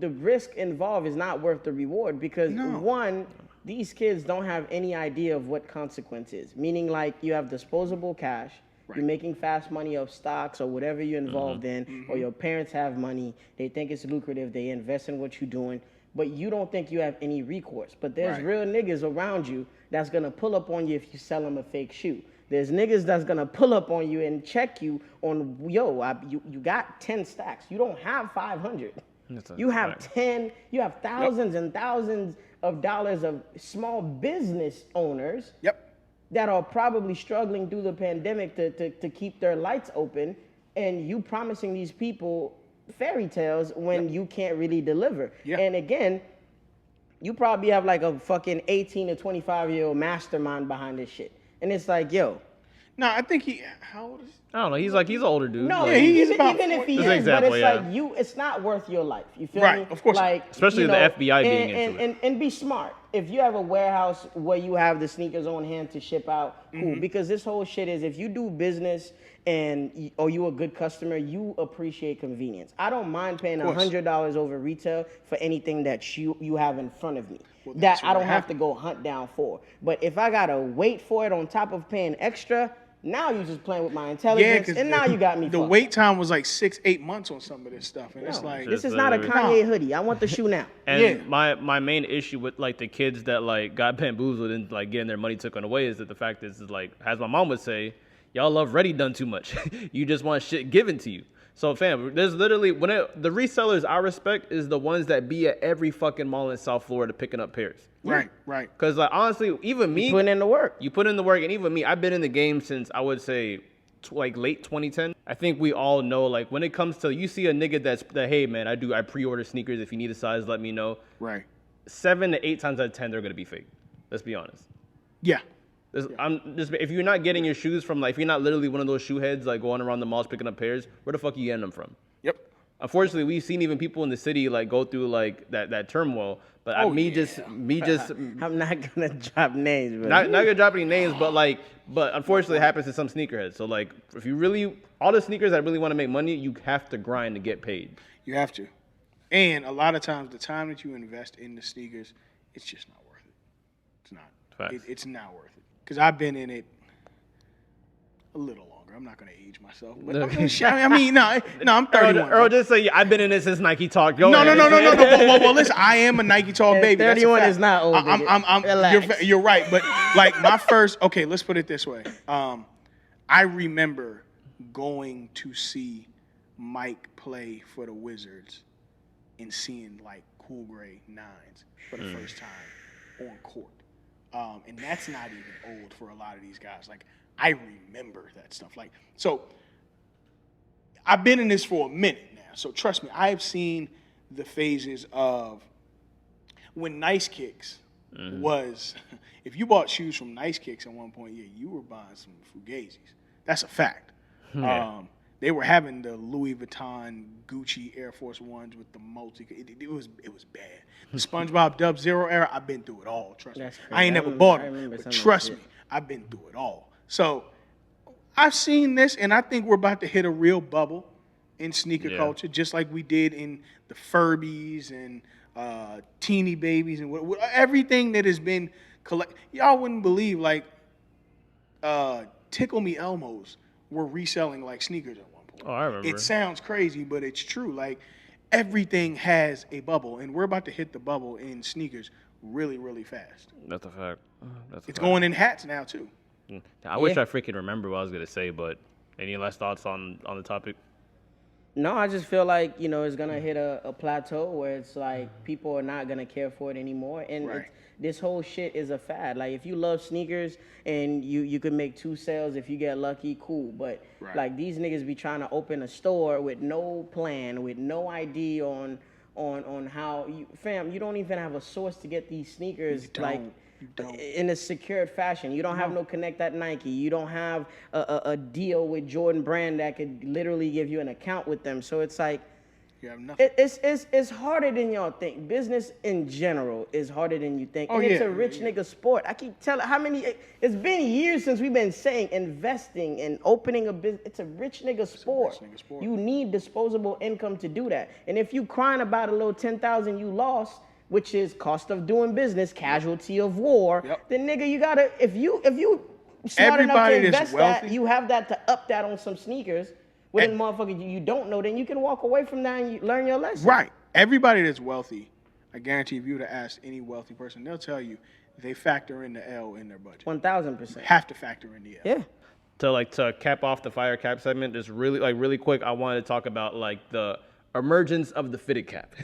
the risk involved is not worth the reward, because one, these kids don't have any idea of what consequence is. Meaning, like, you have disposable cash, you're making fast money off stocks or whatever you're involved in, or your parents have money, they think it's lucrative, they invest in what you're doing, but you don't think you have any recourse. But there's real niggas around you that's gonna pull up on you if you sell them a fake shoe. There's niggas that's gonna pull up on you and check you on, you got 10 stacks. You don't have 500. You have 10, you have thousands and thousands of dollars of small business owners that are probably struggling through the pandemic to keep their lights open, and you promising these people fairy tales when you can't really deliver. And again, you probably have like a fucking 18 to 25-year-old mastermind behind this shit. And it's like, yo. No, I think how old is he? I don't know. He's an older dude. No, like, he's about even if he is, but it's like it's not worth your life. You feel me? Right, of course. Like, especially the FBI being into it. And be smart. If you have a warehouse where you have the sneakers on hand to ship out, cool. Because this whole shit is, if you do business or you a good customer, you appreciate convenience. I don't mind paying $100 over retail for anything that you have in front of me. Well, that I don't have to go hunt down for. But if I gotta wait for it on top of paying extra, now you're just playing with my intelligence, and now you got me. The wait time was like 6-8 months on some of this stuff, and it's like, this is not a Kanye hoodie. I want the shoe now. And my main issue with like the kids that like got bamboozled and like getting their money taken away is that the fact is like, as my mom would say, y'all love ready done too much. You just want shit given to you. So fam, there's literally the resellers I respect is the ones that be at every fucking mall in South Florida picking up pairs. Right. Because like honestly, even me, you put in the work. You put in the work, and even me, I've been in the game since I would say like late 2010. I think we all know, like, when it comes to, you see a nigga that hey man, I pre-order sneakers. If you need a size, let me know. Right. 7 to 8 times out of 10, they're gonna be fake. Let's be honest. Yeah. If you're not getting your shoes from, like, if you're not literally one of those shoe heads like going around the malls picking up pairs, where the fuck are you getting them from? Yep. Unfortunately, we've seen even people in the city like go through like that turmoil. But I'm not gonna drop names, bro. Not gonna drop any names, but unfortunately, it happens to some sneakerheads. So like, if you really, all the sneakers that really want to make money, you have to grind to get paid. You have to, and a lot of times, the time that you invest in the sneakers, it's just not worth it. It's not. It's not worth it. Because I've been in it a little longer. I'm not going to age myself. But I'm 31. Earl, just say I've been in it since Nike Talk. No. Well, listen, I am a Nike Talk baby. 31 is not old. You're right. But like my first, okay, let's put it this way. I remember going to see Mike play for the Wizards and seeing like cool gray 9s for the first time on court. And that's not even old for a lot of these guys. Like, I remember that stuff. Like, so I've been in this for a minute now. So trust me, I've seen the phases of when Nice Kicks was, if you bought shoes from Nice Kicks at one point, you were buying some Fugazis. That's a fact. Yeah. they were having the Louis Vuitton Gucci Air Force Ones with the multi. It was bad. The SpongeBob Dub Zero era, I've been through it all. Trust me. That's crazy. I ain't never bought them, but trust me, I've been through it all. So I've seen this, and I think we're about to hit a real bubble in sneaker culture, just like we did in the Furbies and Teeny Babies and everything that has been collected. Y'all wouldn't believe, like, Tickle Me Elmos were reselling like sneakers at one point. Oh, I remember. It sounds crazy, but it's true. Like, everything has a bubble, and we're about to hit the bubble in sneakers really, really fast. That's a fact. It's going in hats now, too. I wish I freaking remember what I was going to say, but any last thoughts on the topic? No, I just feel like, you know, it's going to hit a plateau where it's like people are not going to care for it anymore. And this whole shit is a fad. Like, if you love sneakers and you can make 2 sales if you get lucky, cool. But, like, these niggas be trying to open a store with no plan, with no idea on how you, fam, you don't even have a source to get these sneakers, like, in a secured fashion. You don't have no connect at Nike. You don't have a deal with Jordan Brand that could literally give you an account with them. So it's like, you have nothing. It's harder than y'all think. Business in general is harder than you think. It's a rich nigga sport. I keep telling it's been years since we've been saying investing and opening a business. It's a rich nigga sport. You need disposable income to do that. And if you crying about a little 10,000 you lost, which is cost of doing business, casualty of war, then nigga, you gotta, if you smart enough to invest that, you have that to up that on some sneakers with a motherfucker you don't know, then you can walk away from that and you learn your lesson. Right. Everybody that's wealthy, I guarantee if you were to ask any wealthy person, they'll tell you they factor in the L in their budget. 1,000%. Have to factor in the L. Yeah. To cap off the fire cap segment, just really quick, I wanted to talk about like the emergence of the fitted cap.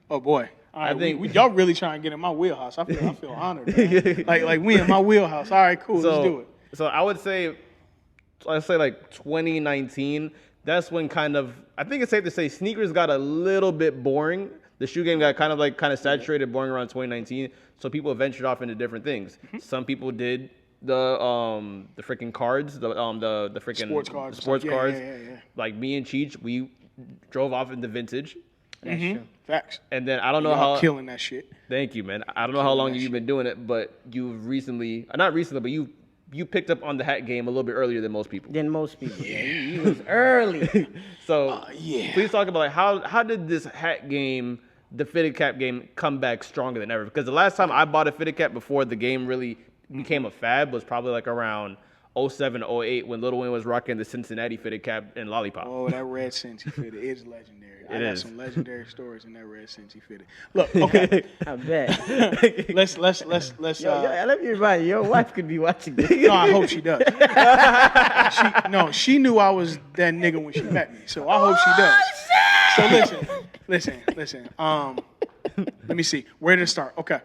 Oh boy. All right, I think y'all really trying to get in my wheelhouse. I feel honored, man. like we in my wheelhouse. All right, cool. Let's do it. So I would say, let's say like 2019. That's when I think it's safe to say sneakers got a little bit boring. The shoe game got kind of saturated, boring around 2019. So people ventured off into different things. Some people did the freaking cards, the freaking sports cards. Yeah. Like me and Cheech, we drove off into vintage. That's true. Facts. And then I don't know how killing that shit. Thank you, man. I don't know how long you've been doing it, but you've recently, not recently, but you picked up on the hat game a little bit earlier than most people. He was early. So please talk about like how did this hat game, the fitted cap game, come back stronger than ever? Because the last time I bought a fitted cap before the game really became a fad was probably like around 07, 08 when Lil Wayne was rocking the Cincinnati fitted cap and Lollipop. Oh, that red Cincy fitted is legendary. I got some legendary stories in that red Cincy fitted. Look, okay. I bet. let's. Yo, let me remind you, your wife could be watching this. No, I hope she does. She knew I was that nigga when she met me, so I hope she does. So listen. Let me see where to start. Okay,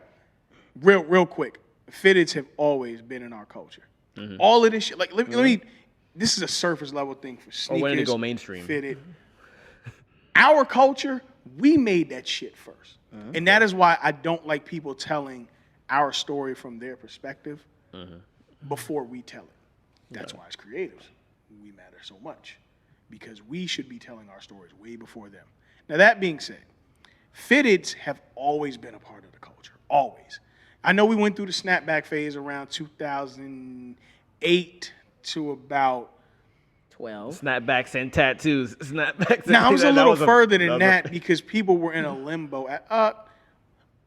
real quick. Fitteds have always been in our culture. Mm-hmm. All of this shit, like let me. This is a surface level thing for sneakers. When to go mainstream. Fitted. Our culture, we made that shit first, and that is why I don't like people telling our story from their perspective before we tell it. That's why as creatives, we matter so much because we should be telling our stories way before them. Now that being said, fitteds have always been a part of the culture, always. I know we went through the snapback phase around 2008 to about 12. Snapbacks and tattoos. Now, I was a little further than that because people were in a limbo.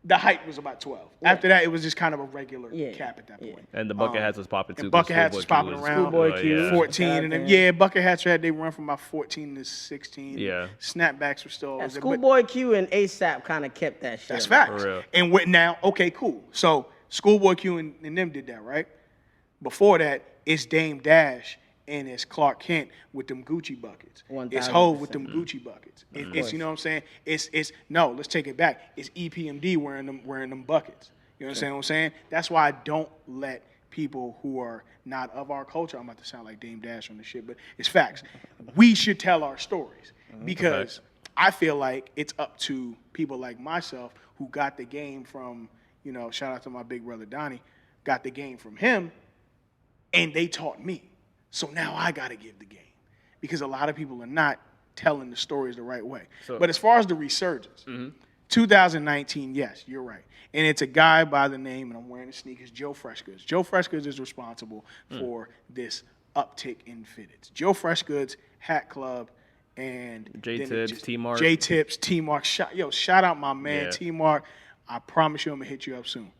The height was about 12. Yeah. After that, it was just kind of a regular cap at that point. And the bucket hats was popping too. And bucket hats was popping around. Schoolboy Q. 14. And then, bucket hats they run from about 14 to 16. Yeah. Snapbacks were still always there. Schoolboy Q and ASAP kind of kept that shit. That's facts. And now, okay, cool. So Schoolboy Q and them did that, right? Before that, it's Dame Dash and it's Clark Kent with them Gucci buckets. 1000%. It's Hov with them Gucci buckets. It's you know what I'm saying? It's no, let's take it back. It's EPMD wearing them buckets. You know what I'm saying? That's why I don't let people who are not of our culture, I'm about to sound like Dame Dash on the shit, but it's facts. We should tell our stories because I feel like it's up to people like myself who got the game from, shout out to my big brother Donnie, got the game from him, and they taught me. So now I got to give the game. because a lot of people are not telling the stories the right way. So- But as far as the resurgence, 2019, yes, you're right. And it's a guy by the name, and I'm wearing the sneakers, Joe Freshgoods. Joe Freshgoods is responsible for this uptick in fitteds. Joe Freshgoods, Hat Club, and J-Tips, T-Mark. J-Tips, T-Mark. Shout out my man, Yeah. T-Mark. I promise you I'm going to hit you up soon.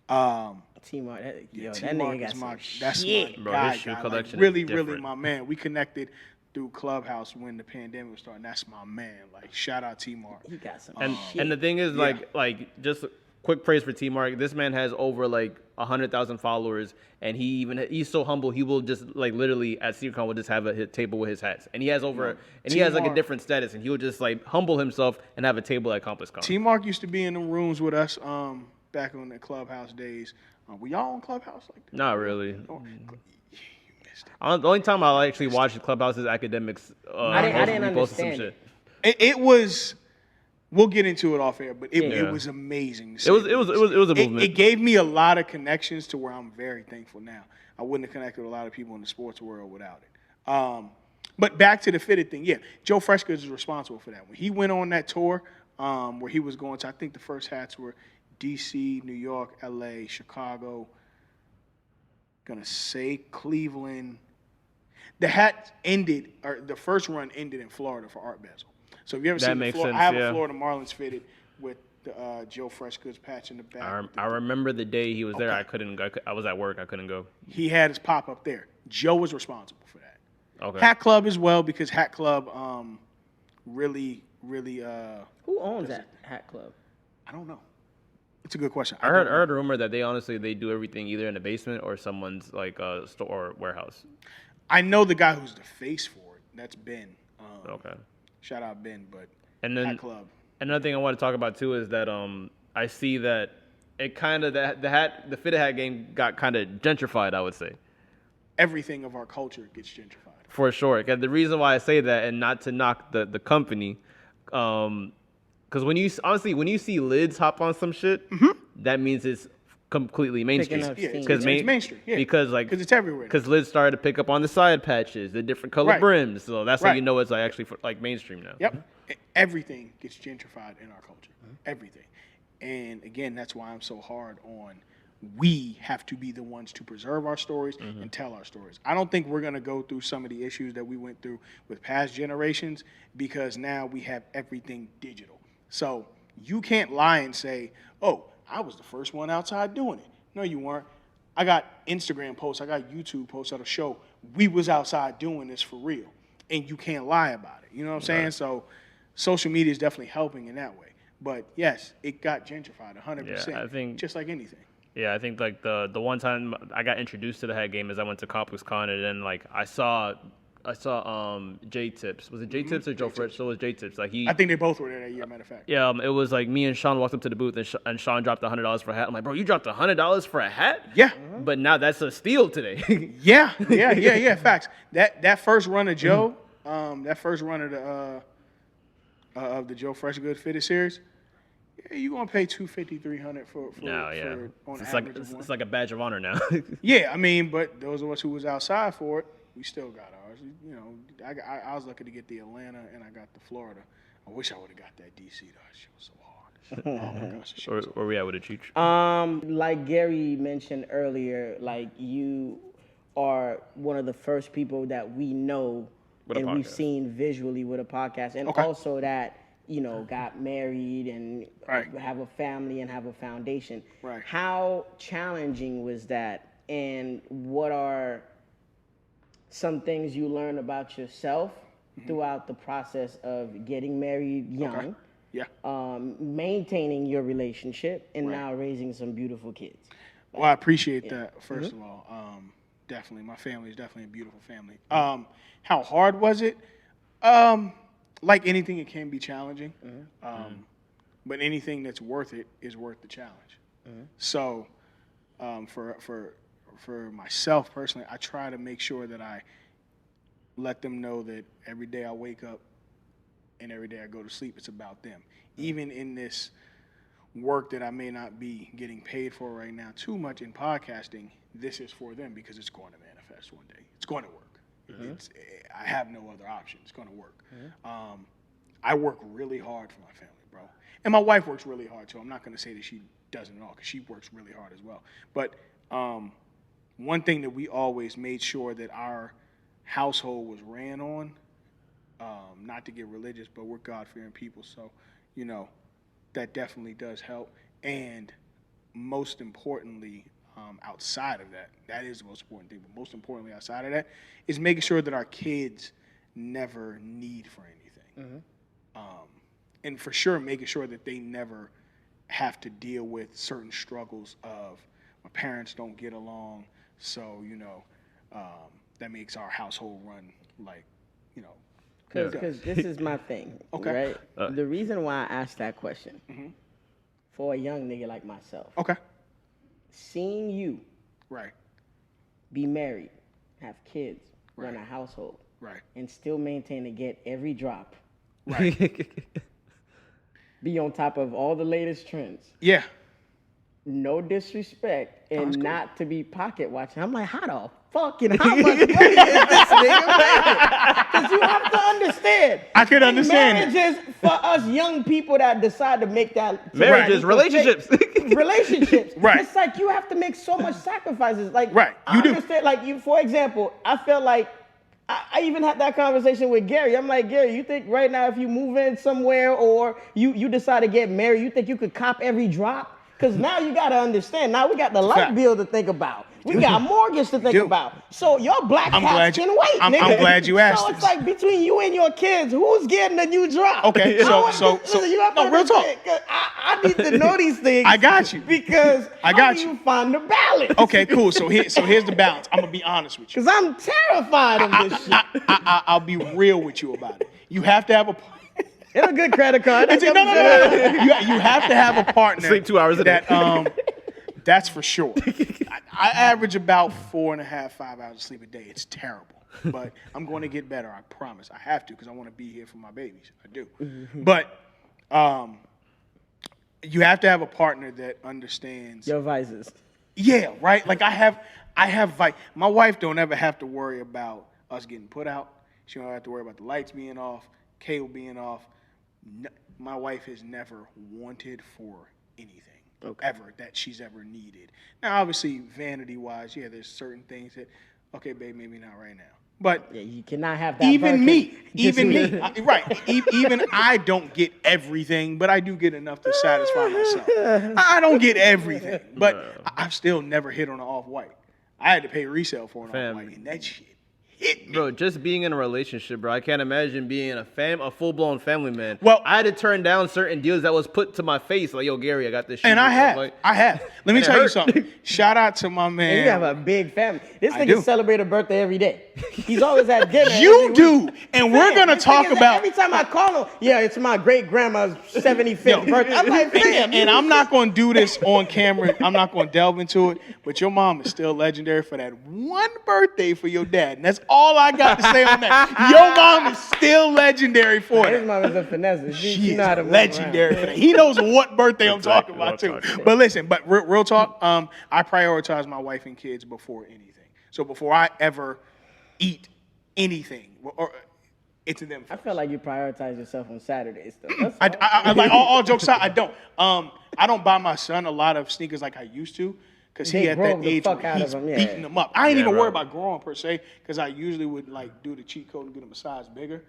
T-Mark, that T-Mark nigga got is some that's shit. my Bro, guy, his shoe guy. collection Like, is really, really different. my man. We connected through Clubhouse when the pandemic was starting. That's my man. Like, shout out T-Mark. He got some And shit. and the thing is, Yeah. like just quick praise for T-Mark. This man has over like 100,000 followers, and he's so humble. He will just like literally at SeaCon will just have a table with his hats, and he has over and he has like a T-Mark. different status, and he will just like humble himself and have a table at CompassCon. T-Mark used to be in the rooms with us back on the Clubhouse days. Were y'all on Clubhouse like that? Not really. Oh, you missed it. The only time I actually watched Clubhouse is academics. I didn't reposted understand It was. We'll get into it off air, but it Yeah. was amazing. to It say was the it was least. it was it was a movement. It gave me a lot of connections to where I'm very thankful now. I wouldn't have connected with a lot of people in the sports world without it. But back to the fitted thing, yeah. Joe Freshgoods is responsible for that. When he went on that tour, where he was going to, I think the first hats were D.C., New York, L.A., Chicago. Gonna say Cleveland. The hat ended, or the first run ended in Florida for Art Basel. So if you ever That seen makes I sense, have yeah. a Florida Marlins fitted with the Joe Freshgoods patch in the back. I remember the day he was there. Okay. I couldn't go. I was at work. I couldn't go. He had his pop up there. Joe was responsible for that. Okay. Hat Club as well, because Hat Club really Who owns that Hat Club? I don't know. It's a good question. I heard a rumor that they do everything either in the basement or someone's like store or warehouse. I know the guy who's the face for it. That's Ben. Okay. Shout out Ben, but And then Hat Club. another thing I want to talk about too is that I see that it kind of the fitted hat game got kind of gentrified. I would say Everything of our culture gets gentrified. for sure. 'Cause the reason why I say that, and not to knock the company, because when you see lids hop on some shit, that means it's completely mainstream. up Yeah, steam. it's mainstream. Yeah. Because Because it's everywhere. Because lids started to pick up on the side patches, the different color Right. brims, so that's how Right. you know it's like actually like mainstream now. Yep. Everything gets gentrified in our culture. Everything. And again, that's why I'm so hard on we have to be the ones to preserve our stories and tell our stories. I don't think we're going to go through some of the issues that we went through with past generations because now we have everything digital. So you can't lie and say, oh, I was the first one outside doing it. No, you weren't. I got Instagram posts, I got YouTube posts that'll show we was outside doing this for real. And you can't lie about it. You know what I'm saying? So social media is definitely helping in that way. But yes, it got gentrified 100%. Yeah, I think- just like anything. Yeah, I think like the one time I got introduced to the hat game is I went to CompassCon and then like I saw J-Tips. Was it J-Tips or Joe Fresh? So it was J-Tips. Like I think they both were there that year, matter of fact. yeah, it was like me and Sean walked up to the booth and Sean dropped $100 for a hat. I'm like, bro, you dropped $100 for a hat? Yeah. But now that's a steal today. Yeah. Facts. That first run of Joe, that first run of the Joe Freshgood Fitted series, yeah, you're gonna pay $250, $300 for No, yeah. on It's like average of one. it's like a badge of honor now. Yeah, I mean, but those of us who was outside for it, we still got ours. You know, I was lucky to get the Atlanta and I got the Florida. I wish I would have got that DC though. That shit was so hard. Oh my gosh, that shit was so Where we at with it, Cheech? Like Gary mentioned earlier, like you are one of the first people that we know With a and we've podcast. seen visually with a podcast, and Okay. also that got married and Right. have a family and have a foundation. Right. How challenging was that, and what are some things you learned about yourself throughout the process of getting married young? Okay. Yeah. Maintaining your relationship and Right. now raising some beautiful kids. Well, I appreciate that, first of all. Definitely. My family is definitely a beautiful family. How hard was it? Like anything, it can be challenging. But anything that's worth it is worth the challenge. So for myself personally, I try to make sure that I let them know that every day I wake up and every day I go to sleep, it's about them. Even in this work that I may not be getting paid for right now too much in podcasting, this is for them because it's going to manifest one day. It's going to work. I have no other option. It's going to work. I work really hard for my family, bro. And my wife works really hard, too. I'm not going to say that she doesn't at all, because she works really hard as well. But one thing that we always made sure that our household was ran on, not to get religious, but we're God-fearing people, so, you know, that definitely does help. And most importantly, outside of that is the most important thing, but most importantly outside of that is making sure that our kids never need for anything. And for sure, making sure that they never have to deal with certain struggles of my parents don't get along, so, you know, that makes our household run like, you know. Because this is my thing, right? The reason why I asked that question, for a young nigga like myself, seeing you be married, have kids, run a household, and still maintain to get every drop, be on top of all the latest trends. Yeah. No disrespect, and not to be pocket watching. I'm like, how the fuck and how much money is this nigga? Because you have to understand. I can understand. Marriages for us young people that decide to make that. Marriages, relationships. Relationships. Right. It's like you have to make so much sacrifices. Like, you I do. understand, like, you, for example, I felt like, I even had that conversation with Gary. I'm like, Gary, you think right now if you move in somewhere or you decide to get married, you think you could cop every drop? Because now you got to understand. Now we got the light bill to think about. We got mortgage to think about. So your black cats can wait, nigga. I'm glad you asked. So it's like between you and your kids, who's getting a new drop? Okay, so you have to real talk. I need to know these things. I got you. Because how do you find the balance? Okay, cool. So here's the balance. I'm gonna be honest with you. Because I'm terrified of this shit. I'll be real with you about it. You have to have a. It's a good credit card. No. You have to have a partner. Sleep 2 hours a day. That's for sure. I average about 4.5, 5 hours of sleep a day. It's terrible, but I'm going to get better. I promise. I have to because I want to be here for my babies. I do. But you have to have a partner that understands your vices. Yeah, right. Like I have my wife don't ever have to worry about us getting put out. She don't have to worry about the lights being off, cable being off. My wife has never wanted for anything ever that she's ever needed. Now, obviously, vanity-wise, there's certain things that, okay, babe, maybe not right now. But you cannot have that. Even me, right? Even I don't get everything, but I do get enough to satisfy myself. I don't get everything, but I've still never hit on an off-white. I had to pay resale for an off-white, and that shit hit me. Bro, just being in a relationship, bro, I can't imagine being a full-blown family man. Well, I had to turn down certain deals that was put to my face, like, yo, Gary, I got this shit. And I have. Let me tell you something. Shout out to my man. And you have a big family. This nigga celebrate a birthday every day. He's always at dinner. You do. And we're going to talk about. Every time I call him, it's my great-grandma's 75th birthday. I'm like, fam. And I'm not going to do this on camera. I'm not going to delve into it. But your mom is still legendary for that one birthday for your dad. And that's all I got to say on that. Your mom is still legendary for that. His mom is a finesse. She is legendary for that. He knows what birthday I'm talking about, too. But listen, real talk, I prioritize my wife and kids before anything. So before I ever eat anything, or it's them first. I feel like you prioritize yourself on Saturdays, though. I like all jokes aside, I don't. I don't buy my son a lot of sneakers like I used to. Because he at that age where he's beating them up. I ain't even worried about growing per se, because I usually would like do the cheat code and get him a size bigger.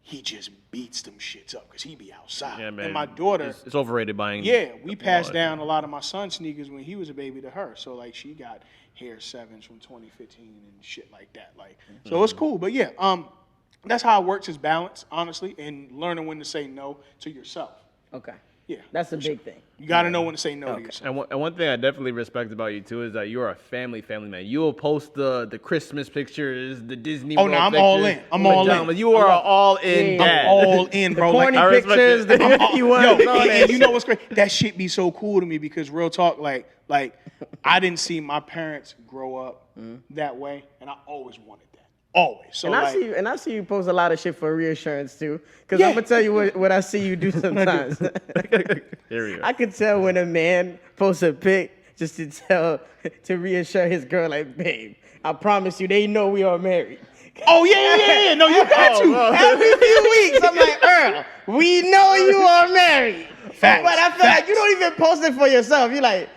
He just beats them shits up because he be outside. Yeah, man. And my daughter, it's overrated buying. Yeah, we passed down a lot of my son's sneakers when he was a baby to her. So like she got Hair 7s from 2015 and shit like that. Like so it's cool. But yeah, that's how it works is balance, honestly, and learning when to say no to yourself. Okay. Yeah, that's a big thing. You got to know when to say no to yourself. And one thing I definitely respect about you too is that you're a family man. You will post the Christmas pictures, the Disney. Oh no, I'm all in. I'm all in. You are all in. Dad. I'm all in, bro. The corny pictures, the and you know what's great? That shit be so cool to me because real talk, like I didn't see my parents grow up that way, and I always wanted that. Always. So and I see you post a lot of shit for reassurance too. Because I'm gonna tell you what I see you do sometimes. Here we go. I could tell when a man posts a pic just to reassure his girl, like, babe, I promise you, they know we are married. Oh yeah. No, you got to. Every few weeks, I'm like, Earl, we know you are married. Facts. But I feel like you don't even post it for yourself. You're like,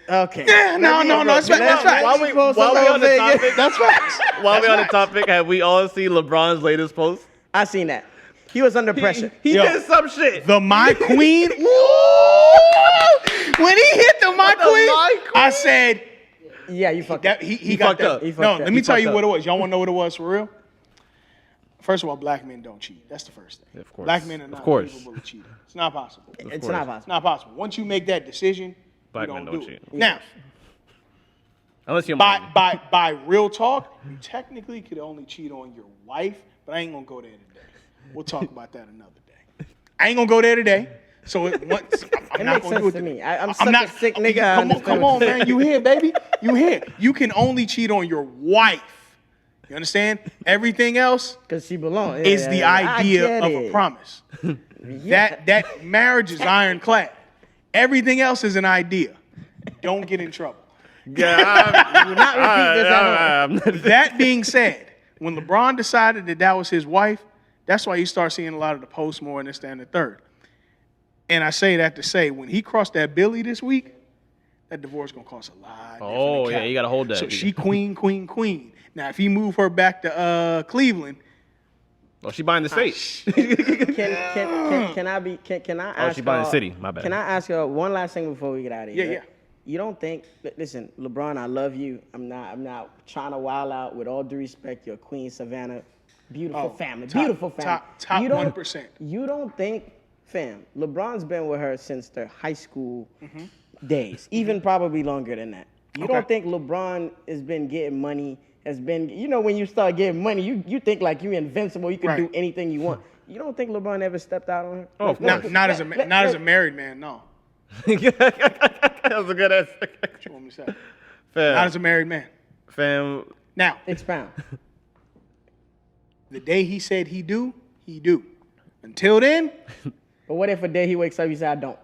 okay. Yeah, no. That's facts. While we on the topic, That's facts. while we on the topic, have we all seen LeBron's latest post? I seen that. He was under pressure. He Yo, did some shit. The My Queen. When he hit the My Queen, I said, Yeah, you fucked that up. he got fucked that. up. He fucked No, up. let me He tell you fucked what up. it was. Y'all want to know what it was for real? First of all, black men don't cheat. That's the first thing. Of course. Black men are Of not course. capable of cheating. It's not possible. It's course. not It's possible. not possible. Once you make that decision, Black you men don't don't do cheat. it. Now, Unless you're by real talk, you technically could only cheat on your wife, but I ain't gonna go there today. We'll talk about that another day. I ain't gonna go there today. So I'm It not makes gonna do sense it to me. today. I'm such a sick nigga. I Come on, understand. man. You here, baby? You here? You can only cheat on your wife. You understand? Everything else Because she belongs. is the idea of a promise. That marriage is ironclad. Everything else is an idea. Don't get in trouble. Do not repeat this at home. That being said, when LeBron decided that was his wife, that's why you start seeing a lot of the posts more and this, that, and the third. And I say that to say, when he crossed that Billy this week, that divorce gonna cost a lot. Oh yeah, you gotta hold that. So she queen. Now if he move her back to Cleveland, Oh, she buying the state. Can I ask? she buying the city. My bad. Can I ask you one last thing before we get out of here? Yeah. You don't think? Listen, LeBron, I love you. I'm not trying to wild out. With all due respect, you're Queen Savannah, beautiful family, beautiful family. Top You don't- 1%. You don't think, fam? LeBron's been with her since their high school days, even probably longer than that. You Okay. don't think LeBron has been getting money? Has been, when you start getting money, you think like you're invincible. You can do Right. anything you want. You don't think LeBron ever stepped out on her? Oh, of course. not as a married man, no. That was a good answer. What you want me to say? Fam. Not as a married man. Fam. Now, Expound. the day he said he do. Until then, But what if a day he wakes up, he say I don't?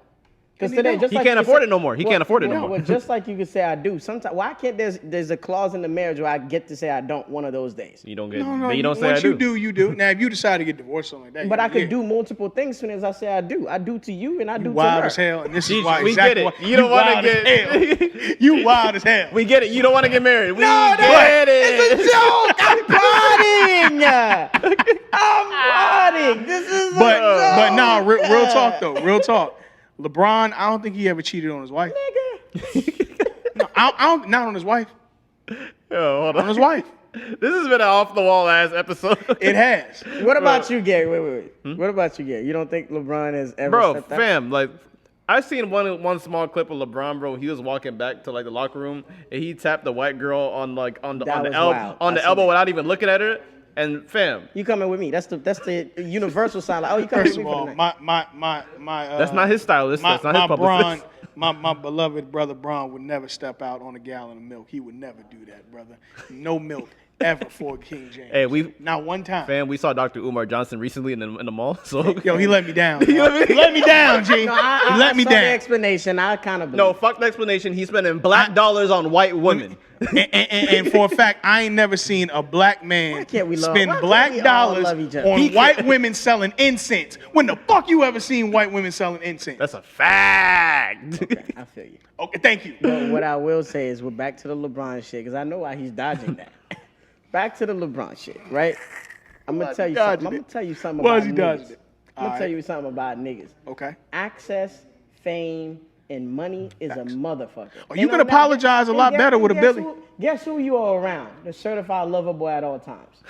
Because He today, don't. just He like can't you afford said- it no more. He can't afford it no more. Well, just like you could say I do. Sometimes, why can't there's a clause in the marriage where I get to say I don't one of those days? You don't get. no. But you don't say once I do. you do, you do. Now, if you decide to get divorced, something like that, But I could yeah. do multiple things as soon as I say I do. I do to you and I do to Wild her. as hell, and this is Jeez, why we exactly get it. why You don't want to wild as hell. get. You wild as hell. We get it. You don't want to get married. We No, get it. it's a joke. I'm prodding. I'm prodding. This is But a joke. no, real talk though. Real talk. LeBron, I don't think he ever cheated on his wife. Nigga. No, I don't. Not on his wife. Yo, hold On on. his wife. This has been an off the wall ass episode. It has. What about you, Gary? Wait. What about you, Gary? You don't think LeBron has ever Bro, stepped out? fam, like I seen one small clip of LeBron, bro. He was walking back to like the locker room and he tapped the white girl on the That was wild. on I the seen elbow that. without even looking at her. And fam, You coming with me? That's the universal sign. Like, oh, you coming First with of me for all, the night? my that's not his style. That's not his publicist. my beloved brother Braun would never step out on a gallon of milk. He would never do that, brother. No milk ever for King James. Hey, we not one time. fam, we saw Dr. Umar Johnson recently in the mall. So Yo, he let me down. He let me down, G. No, He I let me saw the down. explanation. I kind of no, fuck the explanation. He's spending black dollars on white women. And for a fact, I ain't never seen a black man can't we love- spend why can't black we all dollars love each other? on white women selling incense. When the fuck you ever seen white women selling incense? That's a fact. I feel you. Okay, thank you. But what I will say is we're back to the LeBron shit because I know why he's dodging that. Back to the LeBron shit, right? I'm gonna tell you something. I'm gonna tell you something Why about is he niggas. dodging it? I'm gonna All tell right. you something about niggas. Okay. Access, fame, and money is a motherfucker. Oh, you And can on that- apologize a and lot guess- better with a guess Billy. Guess who you are around? The certified lover boy at all times.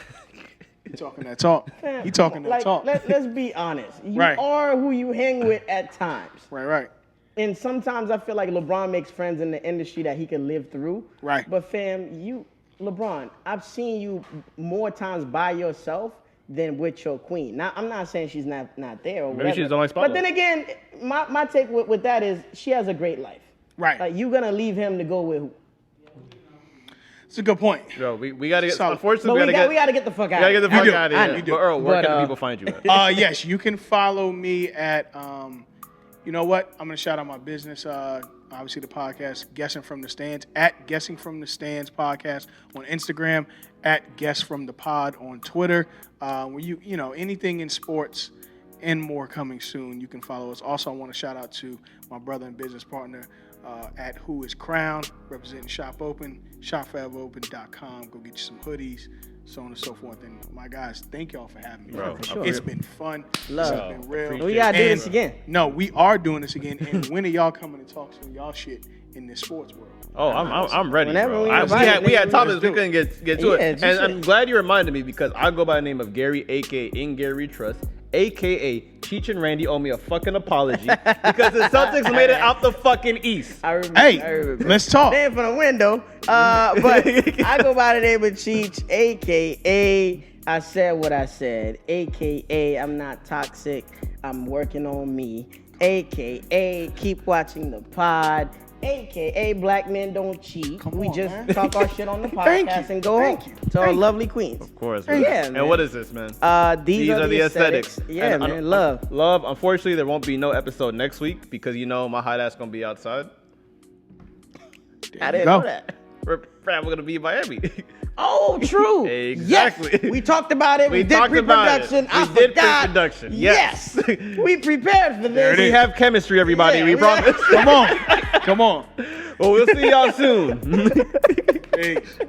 You talking that talk. Fam, You talking that like, talk. Let's be honest. You Right. are who you hang with at times. Right. And sometimes I feel like LeBron makes friends in the industry that he can live through. Right. But fam, LeBron, I've seen you more times by yourself than with your queen. Now, I'm not saying she's not there or Maybe whatever. she just don't like But spotlight. then again, my take with that is she has a great life. Right. Like, you gonna leave him to go with who? It's a good point. Yo, we gotta get. So- Unfortunately, But we we gotta get the fuck we out. gotta get the fuck do. out of I here. know. But Earl, where But, can the people find you at? Yes, you can follow me at, you know what? I'm going to shout out my business, obviously the podcast, Guessing from the Stands, at Guessing from the Stands podcast on Instagram, at Guess from the Pod on Twitter. Where you know, anything in sports and more coming soon, you can follow us. Also, I want to shout out to my brother and business partner at Who Is Crown, representing Shop Open, shopforeveropen.com. Go get you some hoodies, so on and so forth. And my guys, thank y'all for having me. Bro, for sure. It's been fun. Love. It's been real. We gotta do And this again. No, we are doing this again. And when are y'all coming to talk some y'all shit in this sports world? Oh, I'm ready, Whenever bro. we We invite had it, topics, we do it. couldn't get to Yeah, it. just And say- I'm glad you reminded me because I go by the name of Gary, a.k.a. In Gary Trust, a.k.a. Cheech and Randy owe me a fucking apology because the Celtics made it out the fucking East. I remember. Hey, I remember. let's talk. Stand from the window. But I go by the name of Cheech, aka I said what I said, aka I'm not toxic. I'm working on me, aka keep watching the pod, aka black men don't cheat. Come we on, just man. talk our shit on the Thank podcast you. and go Thank home you. to our Thank you. lovely queens. Of course, Yeah, man. man. And what is this, man? These are the aesthetics. Yeah, And man. Love. Love. Unfortunately, there won't be no episode next week because you know my hot ass gonna be outside. I didn't go. know that. We're gonna be in Miami. Oh, true. Exactly. Yes. We talked about it. We, We did talked about it. pre-production. I We did forgot. pre-production. Yes. Yes. We prepared for There this. it We is. have chemistry, everybody. Yeah, we we promise. Come on. Come on. Well, we'll see y'all soon. Peace.